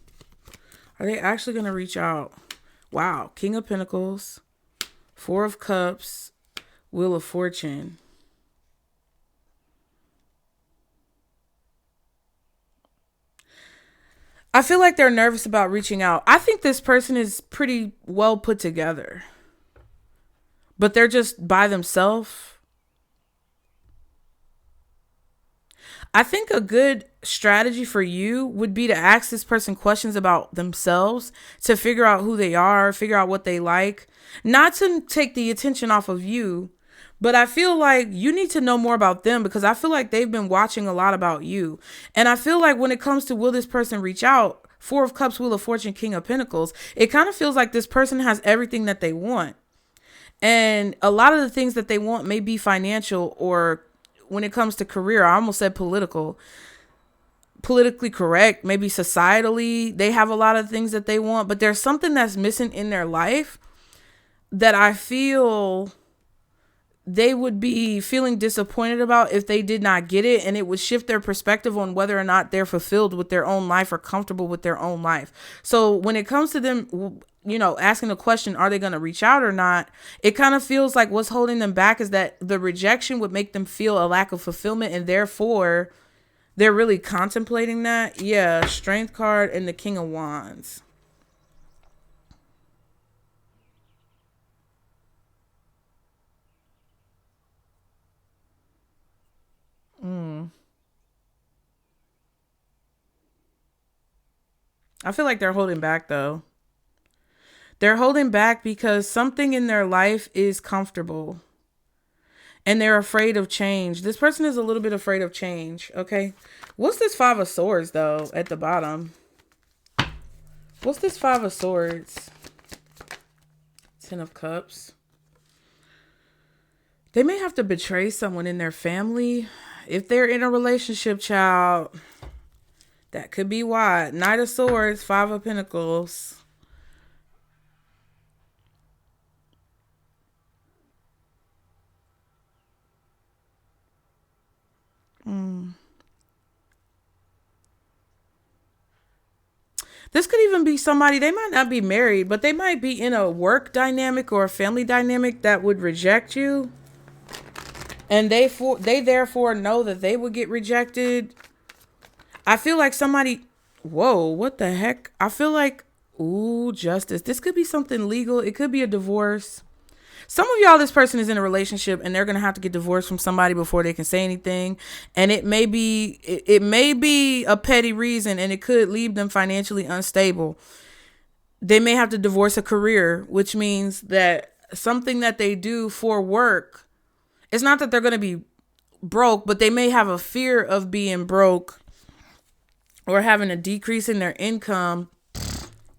Are they actually going to reach out? Wow. King of Pentacles, Four of Cups, Wheel of Fortune. I feel like they're nervous about reaching out. I think this person is pretty well put together, but they're just by themselves. I think a good strategy for you would be to ask this person questions about themselves to figure out who they are, figure out what they like, not to take the attention off of you. But I feel like you need to know more about them because I feel like they've been watching a lot about you. And I feel like when it comes to will this person reach out, Four of Cups, Wheel of Fortune, King of Pentacles, it kind of feels like this person has everything that they want. And a lot of the things that they want may be financial or when it comes to career, I almost said politically correct, maybe societally, they have a lot of things that they want, but there's something that's missing in their life that I feel they would be feeling disappointed about if they did not get it, and it would shift their perspective on whether or not they're fulfilled with their own life or comfortable with their own life. So when it comes to them, asking the question, are they going to reach out or not? It kind of feels like what's holding them back is that the rejection would make them feel a lack of fulfillment, and therefore they're really contemplating that. Yeah, Strength card and the King of Wands. I feel like they're holding back though. They're holding back because something in their life is comfortable and they're afraid of change. This person is a little bit afraid of change. Okay. What's this Five of Swords though at the bottom? What's this Five of Swords? Ten of Cups. They may have to betray someone in their family. If they're in a relationship, child, that could be why. Knight of Swords, Five of Pentacles. This could even be somebody, they might not be married, but they might be in a work dynamic or a family dynamic that would reject you. And they therefore know that they would get rejected. I feel like somebody, whoa, what the heck? I feel like, ooh, justice. This could be something legal. It could be a divorce. Some of y'all, this person is in a relationship and they're going to have to get divorced from somebody before they can say anything. And it may be a petty reason, and it could leave them financially unstable. They may have to divorce a career, which means that something that they do for work, it's not that they're going to be broke, but they may have a fear of being broke or having a decrease in their income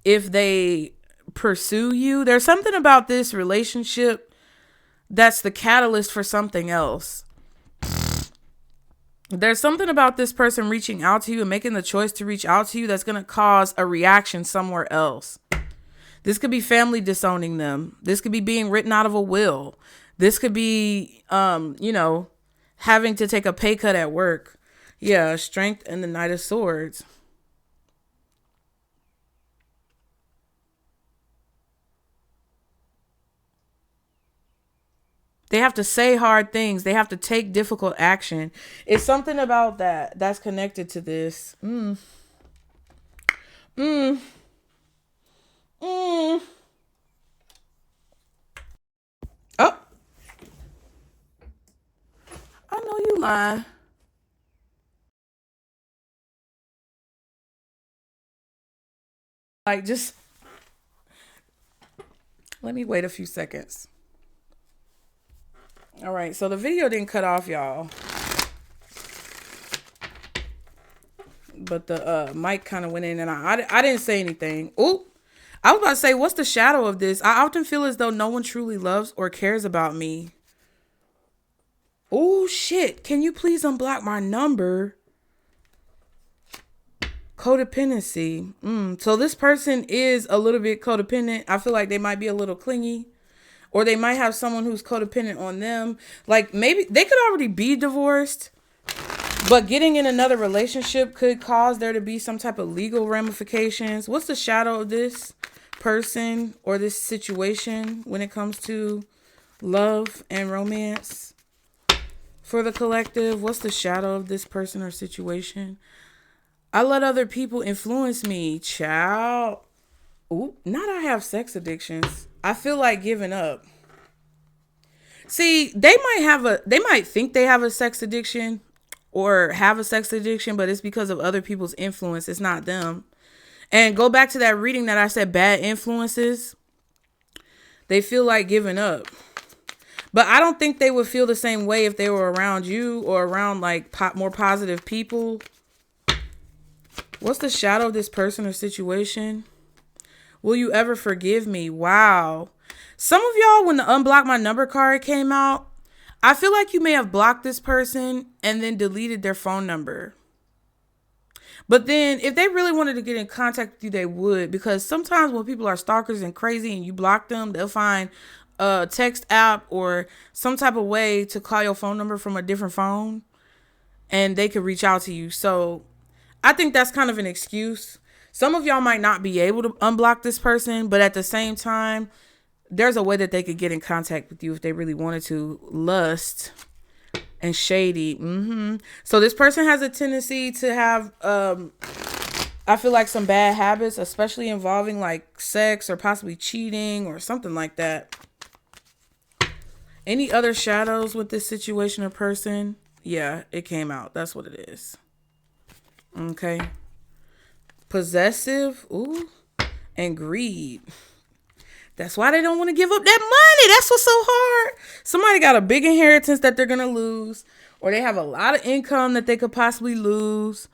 if they pursue you. There's something about this relationship that's the catalyst for something else. There's something about this person reaching out to you and making the choice to reach out to you that's going to cause a reaction somewhere else. This could be family disowning them. This could be being written out of a will. This could be, having to take a pay cut at work. Yeah, Strength and the Knight of Swords. They have to say hard things. They have to take difficult action. It's something about that that's connected to this. Oh, I know you lying. Like, just let me wait a few seconds. All right, so the video didn't cut off, y'all. But the mic kind of went in and I didn't say anything. Ooh, I was about to say, what's the shadow of this? I often feel as though no one truly loves or cares about me. Oh, shit. Can you please unblock my number? Codependency. So this person is a little bit codependent. I feel like they might be a little clingy. Or they might have someone who's codependent on them. Like, maybe they could already be divorced, but getting in another relationship could cause there to be some type of legal ramifications. What's the shadow of this person or this situation when it comes to love and romance for the collective? What's the shadow of this person or situation? I let other people influence me, child. Ooh, not I have sex addictions. I feel like giving up. See, they might think they have a sex addiction or have a sex addiction, but it's because of other people's influence. It's not them. And go back to that reading that I said, bad influences. They feel like giving up. But I don't think they would feel the same way if they were around you or around like more positive people. What's the shadow of this person or situation? Will you ever forgive me? Wow. Some of y'all, when the unblock my number card came out, I feel like you may have blocked this person and then deleted their phone number. But then if they really wanted to get in contact with you, they would. Because sometimes when people are stalkers and crazy and you block them, they'll find a text app or some type of way to call your phone number from a different phone. And they could reach out to you. So I think that's kind of an excuse. Some of y'all might not be able to unblock this person, but at the same time, there's a way that they could get in contact with you if they really wanted to. Lust and shady. So this person has a tendency to have, I feel like, some bad habits, especially involving like sex or possibly cheating or something like that. Any other shadows with this situation or person? Yeah, it came out. That's what it is. Okay. Possessive, and greed. That's why they don't want to give up that money. That's what's so hard. Somebody got a big inheritance that they're going to lose, or they have a lot of income that they could possibly lose,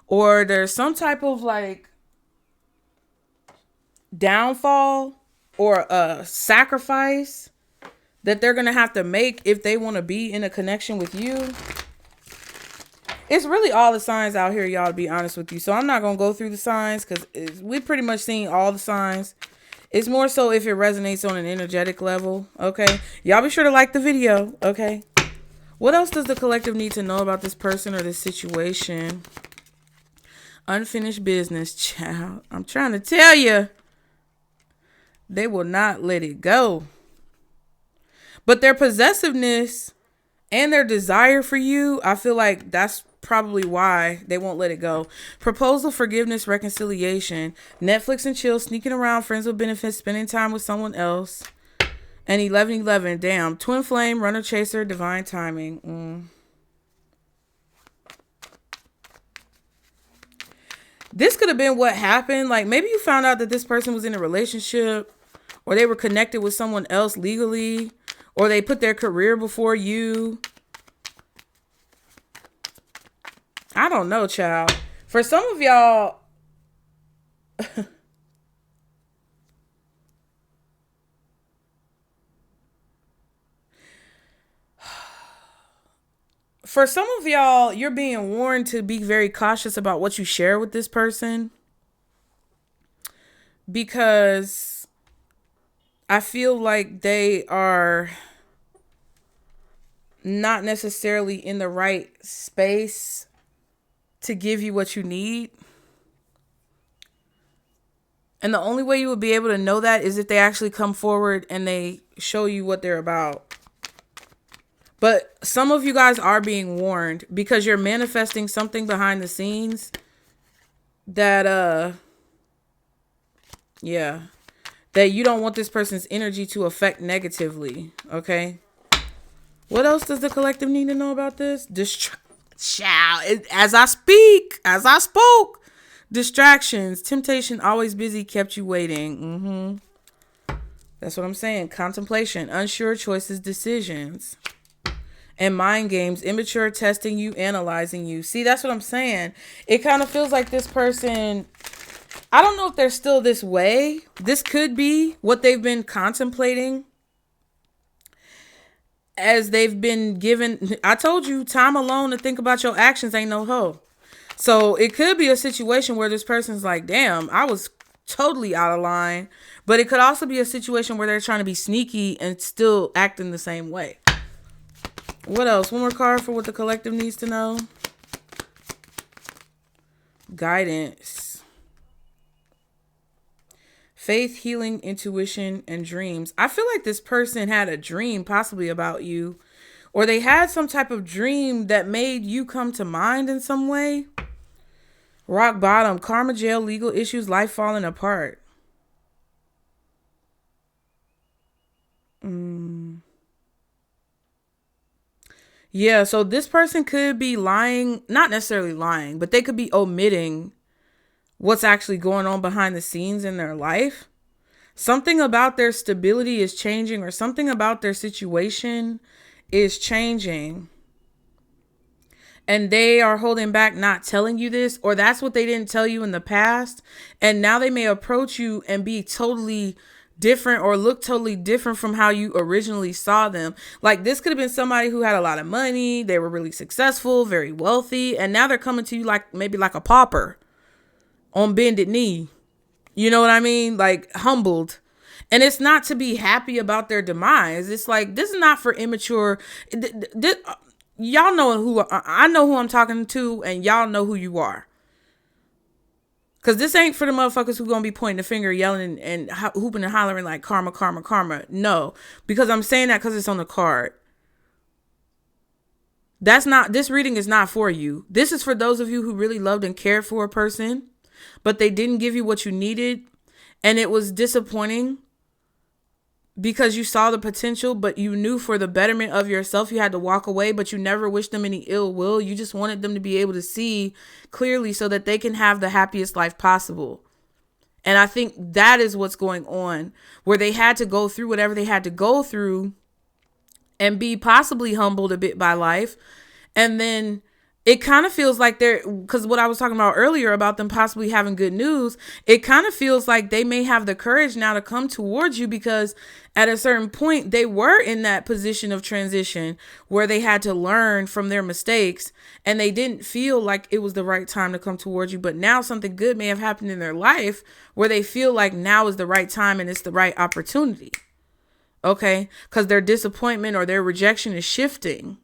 or there's some type of like downfall or a sacrifice that they're going to have to make if they want to be in a connection with you. It's really all the signs out here, y'all, to be honest with you. So I'm not going to go through the signs because we've pretty much seen all the signs. It's more so if it resonates on an energetic level, okay? Y'all be sure to like the video, okay? What else does the collective need to know about this person or this situation? Unfinished business, child. I'm trying to tell you. They will not let it go. But their possessiveness and their desire for you, I feel like that's probably why they won't let it go. Proposal, forgiveness, reconciliation, Netflix and chill, sneaking around, friends with benefits, spending time with someone else, and 1111. Damn, twin flame, runner chaser, divine timing. This could have been what happened. Like maybe you found out that this person was in a relationship, or they were connected with someone else legally, or they put their career before you. I don't know, child. For some of y'all, you're being warned to be very cautious about what you share with this person, because I feel like they are not necessarily in the right space to give you what you need. And the only way you would be able to know that is if they actually come forward and they show you what they're about. But some of you guys are being warned because you're manifesting something behind the scenes that, that you don't want this person's energy to affect negatively. Okay. What else does the collective need to know about this? As I spoke, distractions, temptation, always busy, kept you waiting. That's what I'm saying. Contemplation, unsure choices, decisions, and mind games, immature, testing you, analyzing you. See, that's what I'm saying. It kind of feels like this person, I don't know if they're still this way. This could be what they've been contemplating as they've been given. I told you, time alone to think about your actions ain't no hoe. So it could be a situation where this person's like, damn, I was totally out of line. But it could also be a situation where they're trying to be sneaky and still acting the same way. What else? One more card for what the collective needs to know. Guidance. Faith, healing, intuition, and dreams. I feel like this person had a dream possibly about you, or they had some type of dream that made you come to mind in some way. Rock bottom, karma, jail, legal issues, life falling apart. Yeah, so this person could be lying, not necessarily lying, but they could be omitting what's actually going on behind the scenes in their life. Something about their stability is changing, or something about their situation is changing. And they are holding back, not telling you this, or that's what they didn't tell you in the past. And now they may approach you and be totally different or look totally different from how you originally saw them. Like, this could have been somebody who had a lot of money. They were really successful, very wealthy. And now they're coming to you like maybe like a pauper on bended knee. You know what I mean? Like, humbled. And it's not to be happy about their demise. It's like, this is not for immature. Y'all know who I know who I'm talking to, and y'all know who you are. Because this ain't for the motherfuckers who gonna be pointing the finger, yelling and hooping and hollering like karma, karma, karma. No, because I'm saying that because it's on the card. This reading is not for you. This is for those of you who really loved and cared for a person, but they didn't give you what you needed. And it was disappointing because you saw the potential, but you knew for the betterment of yourself, you had to walk away, but you never wished them any ill will. You just wanted them to be able to see clearly so that they can have the happiest life possible. And I think that is what's going on, where they had to go through whatever they had to go through and be possibly humbled a bit by life. And then it kind of feels like because what I was talking about earlier about them possibly having good news, it kind of feels like they may have the courage now to come towards you, because at a certain point they were in that position of transition where they had to learn from their mistakes and they didn't feel like it was the right time to come towards you. But now something good may have happened in their life where they feel like now is the right time and it's the right opportunity. Okay? Because their disappointment or their rejection is shifting.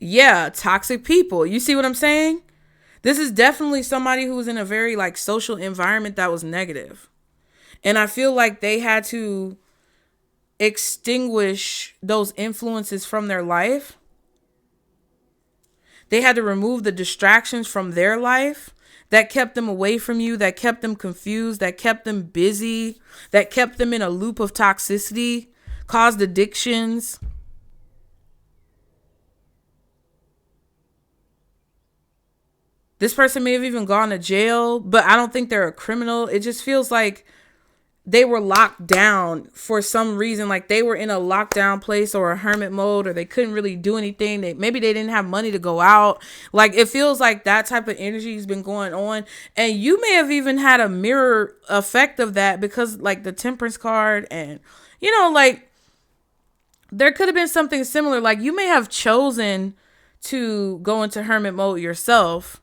Yeah, toxic people. You see what I'm saying? This is definitely somebody who was in a very like social environment that was negative. And I feel like they had to extinguish those influences from their life. They had to remove the distractions from their life that kept them away from you, that kept them confused, that kept them busy, that kept them in a loop of toxicity, caused addictions. This person may have even gone to jail, but I don't think they're a criminal. It just feels like they were locked down for some reason. Like they were in a lockdown place or a hermit mode, or they couldn't really do anything. Maybe they didn't have money to go out. Like it feels like that type of energy has been going on. And you may have even had a mirror effect of that, because like the Temperance card, and like there could have been something similar. Like you may have chosen to go into hermit mode yourself,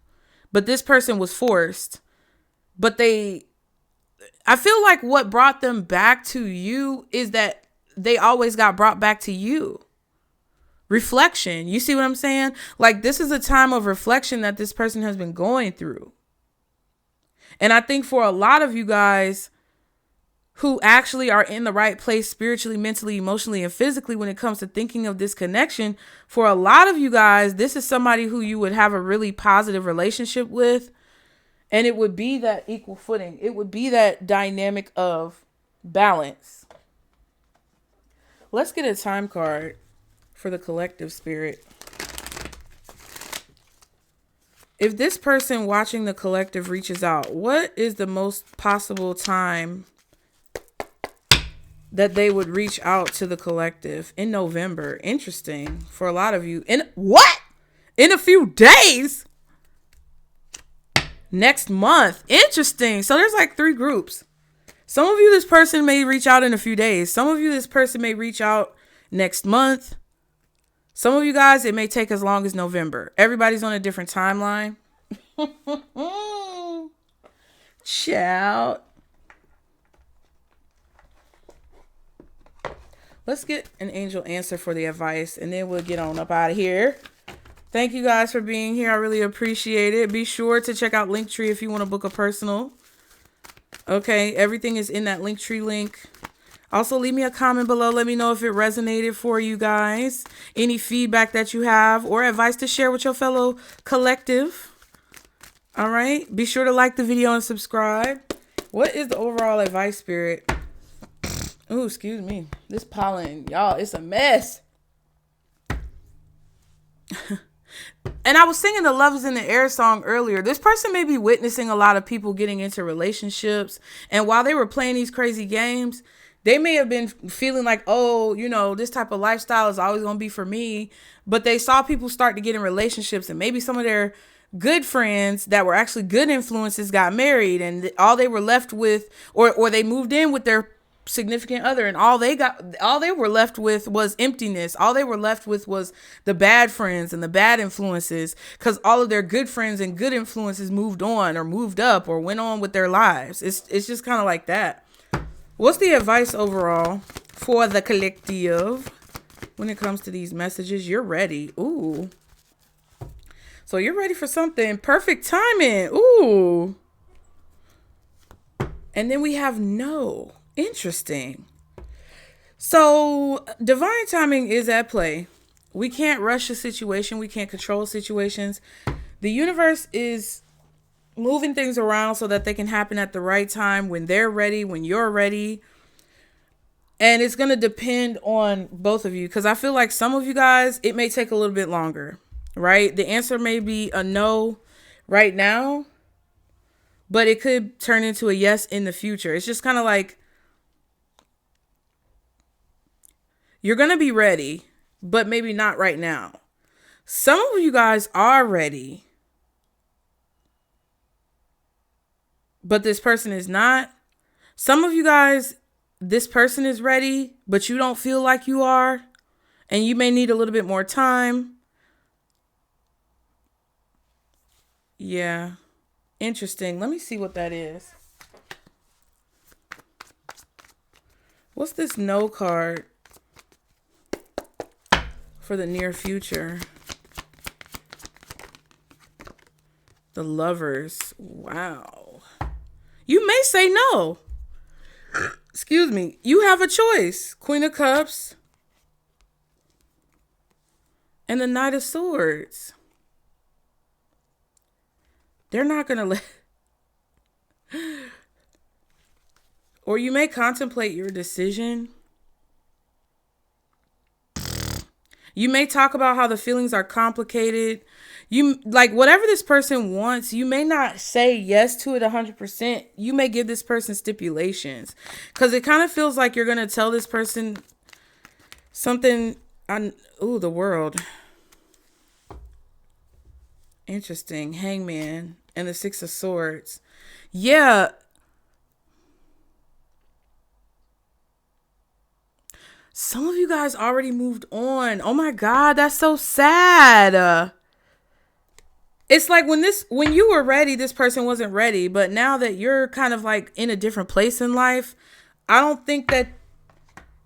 but this person was forced. But I feel like what brought them back to you is that they always got brought back to you. Reflection. You see what I'm saying? Like this is a time of reflection that this person has been going through. And I think for a lot of you guys who actually are in the right place spiritually, mentally, emotionally, and physically when it comes to thinking of this connection, for a lot of you guys, this is somebody who you would have a really positive relationship with. And it would be that equal footing. It would be that dynamic of balance. Let's get a time card for the collective spirit. If this person watching the collective reaches out, what is the most possible time that they would reach out to the collective? In November. Interesting. For a lot of you. In a few days? Next month. Interesting. So there's like 3 groups. Some of you, this person may reach out in a few days. Some of you, this person may reach out next month. Some of you guys, it may take as long as November. Everybody's on a different timeline. Ciao. Let's get an angel answer for the advice, and then we'll get on up out of here. Thank you guys for being here. I really appreciate it. Be sure to check out LINKTREE if you want to book a personal. Okay, everything is in that LINKTREE link. Also, leave me a comment below. Let me know if it resonated for you guys. Any feedback that you have or advice to share with your fellow collective. All right, be sure to like the video and subscribe. What is the overall advice, Spirit? Oh, excuse me. This pollen, y'all, it's a mess. And I was singing the Love is in the Air song earlier. This person may be witnessing a lot of people getting into relationships. And while they were playing these crazy games, they may have been feeling like, oh, this type of lifestyle is always going to be for me. But they saw people start to get in relationships, and maybe some of their good friends that were actually good influences got married, and all they were left with, or they moved in with their significant other, and all they were left with was emptiness. All they were left with was the bad friends and the bad influences, because all of their good friends and good influences moved on or moved up or went on with their lives. It's just kind of like that. What's the advice overall for the collective when it comes to these messages? You're ready. Ooh. So you're ready for something. Perfect timing. Ooh. And then we have no. Interesting. So divine timing is at play. We can't rush a situation. We can't control situations. The universe is moving things around so that they can happen at the right time, when they're ready, when you're ready. And it's going to depend on both of you, because I feel like some of you guys, it may take a little bit longer, right? The answer may be a no right now, but it could turn into a yes in the future. It's just kind of like, you're going to be ready, but maybe not right now. Some of you guys are ready, but this person is not. Some of you guys, this person is ready, but you don't feel like you are, and you may need a little bit more time. Yeah. Interesting. Let me see what that is. What's this no card for the near future? The Lovers. Wow. You may say no. Excuse me. You have a choice. Queen of Cups and the Knight of Swords. They're not going to let... Or you may contemplate your decision. You may talk about how the feelings are complicated. You like whatever this person wants, you may not say yes to it 100%. You may give this person stipulations because it kind of feels like you're going to tell this person something on, ooh, the world. Interesting. Hangman and the Six of Swords. Yeah. Some of you guys already moved on. Oh my God, that's so sad. It's like when you were ready, this person wasn't ready. But now that you're kind of like in a different place in life, I don't think that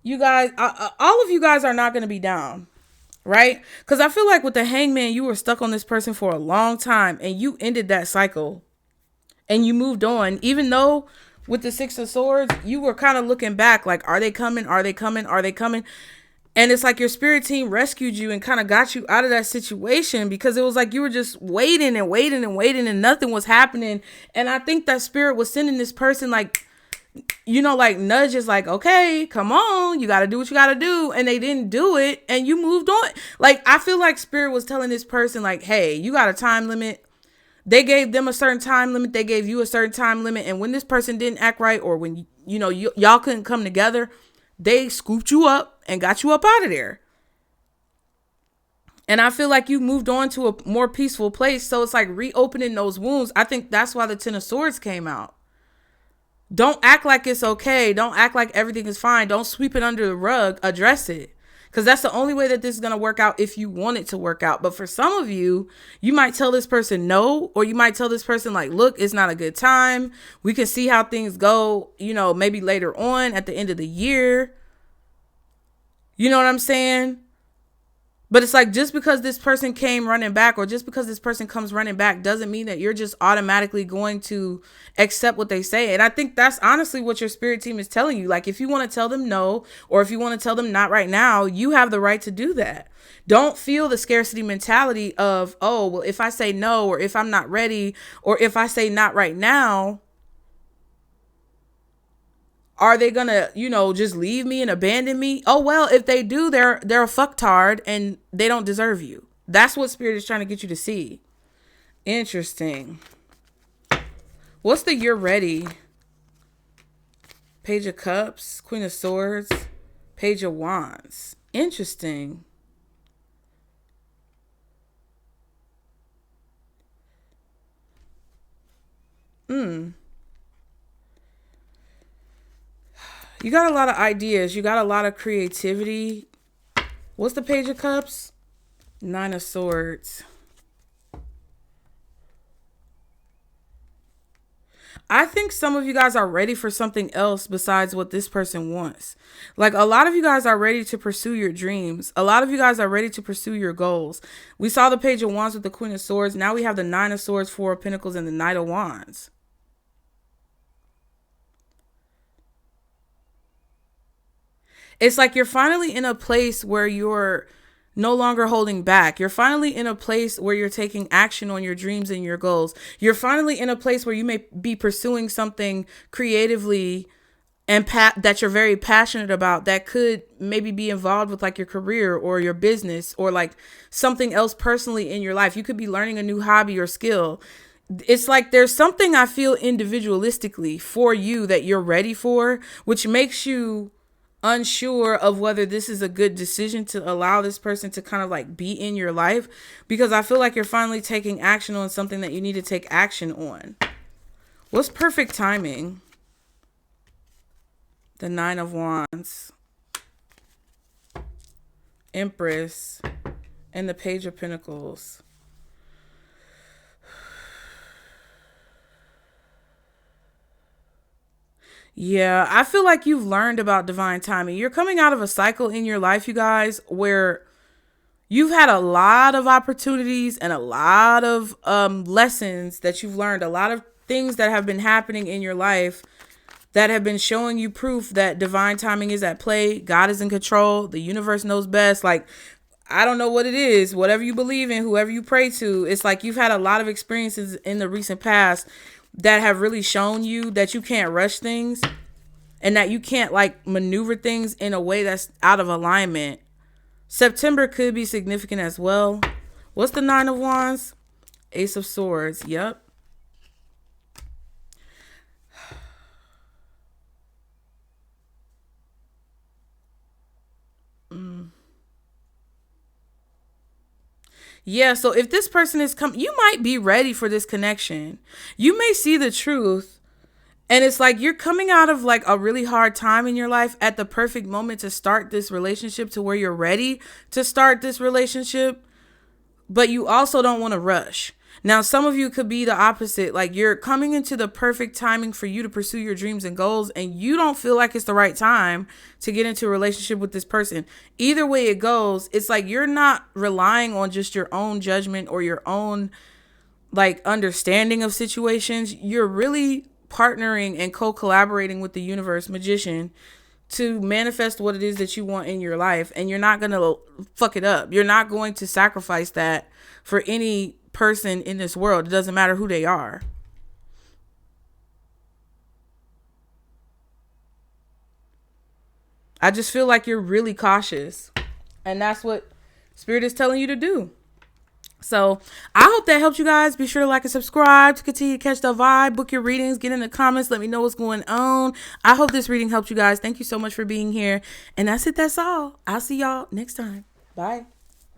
you guys, all of you guys are not going to be down. Right? Because I feel like with the Hangman, you were stuck on this person for a long time and you ended that cycle and you moved on. Even though with the Six of Swords, you were kind of looking back like, are they coming? Are they coming? Are they coming? And it's like your spirit team rescued you and kind of got you out of that situation because it was like you were just waiting and waiting and waiting and nothing was happening. And I think that spirit was sending this person like, you know, like nudges like, okay, come on, you got to do what you got to do. And they didn't do it and you moved on. Like, I feel like spirit was telling this person like, hey, you got a time limit. They gave them a certain time limit. They gave you a certain time limit. And when this person didn't act right or when, you know, y'all couldn't come together, they scooped you up and got you up out of there. And I feel like you moved on to a more peaceful place. So it's like reopening those wounds. I think that's why the Ten of Swords came out. Don't act like it's okay. Don't act like everything is fine. Don't sweep it under the rug. Address it. Because that's the only way that this is going to work out if you want it to work out. But for some of you, you might tell this person no, or you might tell this person like, look, it's not a good time. We can see how things go, you know, maybe later on at the end of the year. You know what I'm saying? But it's like just because this person came running back or just because this person comes running back doesn't mean that you're just automatically going to accept what they say. And I think that's honestly what your spirit team is telling you. Like if you want to tell them no, or if you want to tell them not right now, you have the right to do that. Don't feel the scarcity mentality of, oh, well, if I say no, or if I'm not ready, or if I say not right now, are they gonna, you know, just leave me and abandon me? Oh, well, if they do, they're a fucktard and they don't deserve you. That's what spirit is trying to get you to see. Interesting. What's the you're ready? Page of Cups, Queen of Swords, Page of Wands. Interesting. You got a lot of ideas. You got a lot of creativity. What's the Page of Cups? Nine of Swords. I think some of you guys are ready for something else besides what this person wants. Like a lot of you guys are ready to pursue your dreams. A lot of you guys are ready to pursue your goals. We saw the Page of Wands with the Queen of Swords. Now we have the Nine of Swords, Four of Pentacles, and the Knight of Wands. It's like you're finally in a place where you're no longer holding back. You're finally in a place where you're taking action on your dreams and your goals. You're finally in a place where you may be pursuing something creatively and that you're very passionate about that could maybe be involved with like your career or your business or like something else personally in your life. You could be learning a new hobby or skill. It's like there's something I feel individualistically for you that you're ready for, which makes you unsure of whether this is a good decision to allow this person to kind of like be in your life, because I feel like you're finally taking action on something that you need to take action on. What's perfect timing? The Nine of Wands, Empress, and the Page of Pentacles. Yeah, I feel like you've learned about divine timing. You're coming out of a cycle in your life, you guys, where you've had a lot of opportunities and a lot of lessons that you've learned, a lot of things that have been happening in your life that have been showing you proof that divine timing is at play. God is in control. The universe knows best. Like, I don't know what it is, whatever you believe in, whoever you pray to. It's like you've had a lot of experiences in the recent past that have really shown you that you can't rush things and that you can't like maneuver things in a way that's out of alignment. September could be significant as well. What's the Nine of Wands? Ace of Swords. Yep. Yeah, so if this person is you might be ready for this connection. You may see the truth. And it's like you're coming out of like a really hard time in your life at the perfect moment to start this relationship, to where you're ready to start this relationship, but you also don't want to rush. Now, some of you could be the opposite. Like you're coming into the perfect timing for you to pursue your dreams and goals, and you don't feel like it's the right time to get into a relationship with this person. Either way it goes, it's like you're not relying on just your own judgment or your own like understanding of situations. You're really partnering and co-collaborating with the universe, magician, to manifest what it is that you want in your life. And you're not going to fuck it up. You're not going to sacrifice that for any person in this world. It doesn't matter who they are. I just feel like you're really cautious. And that's what Spirit is telling you to do. So I hope that helped you guys. Be sure to like and subscribe to continue to catch the vibe. Book your readings. Get in the comments. Let me know what's going on. I hope this reading helped you guys. Thank you so much for being here. And that's it. That's all. I'll see y'all next time. Bye.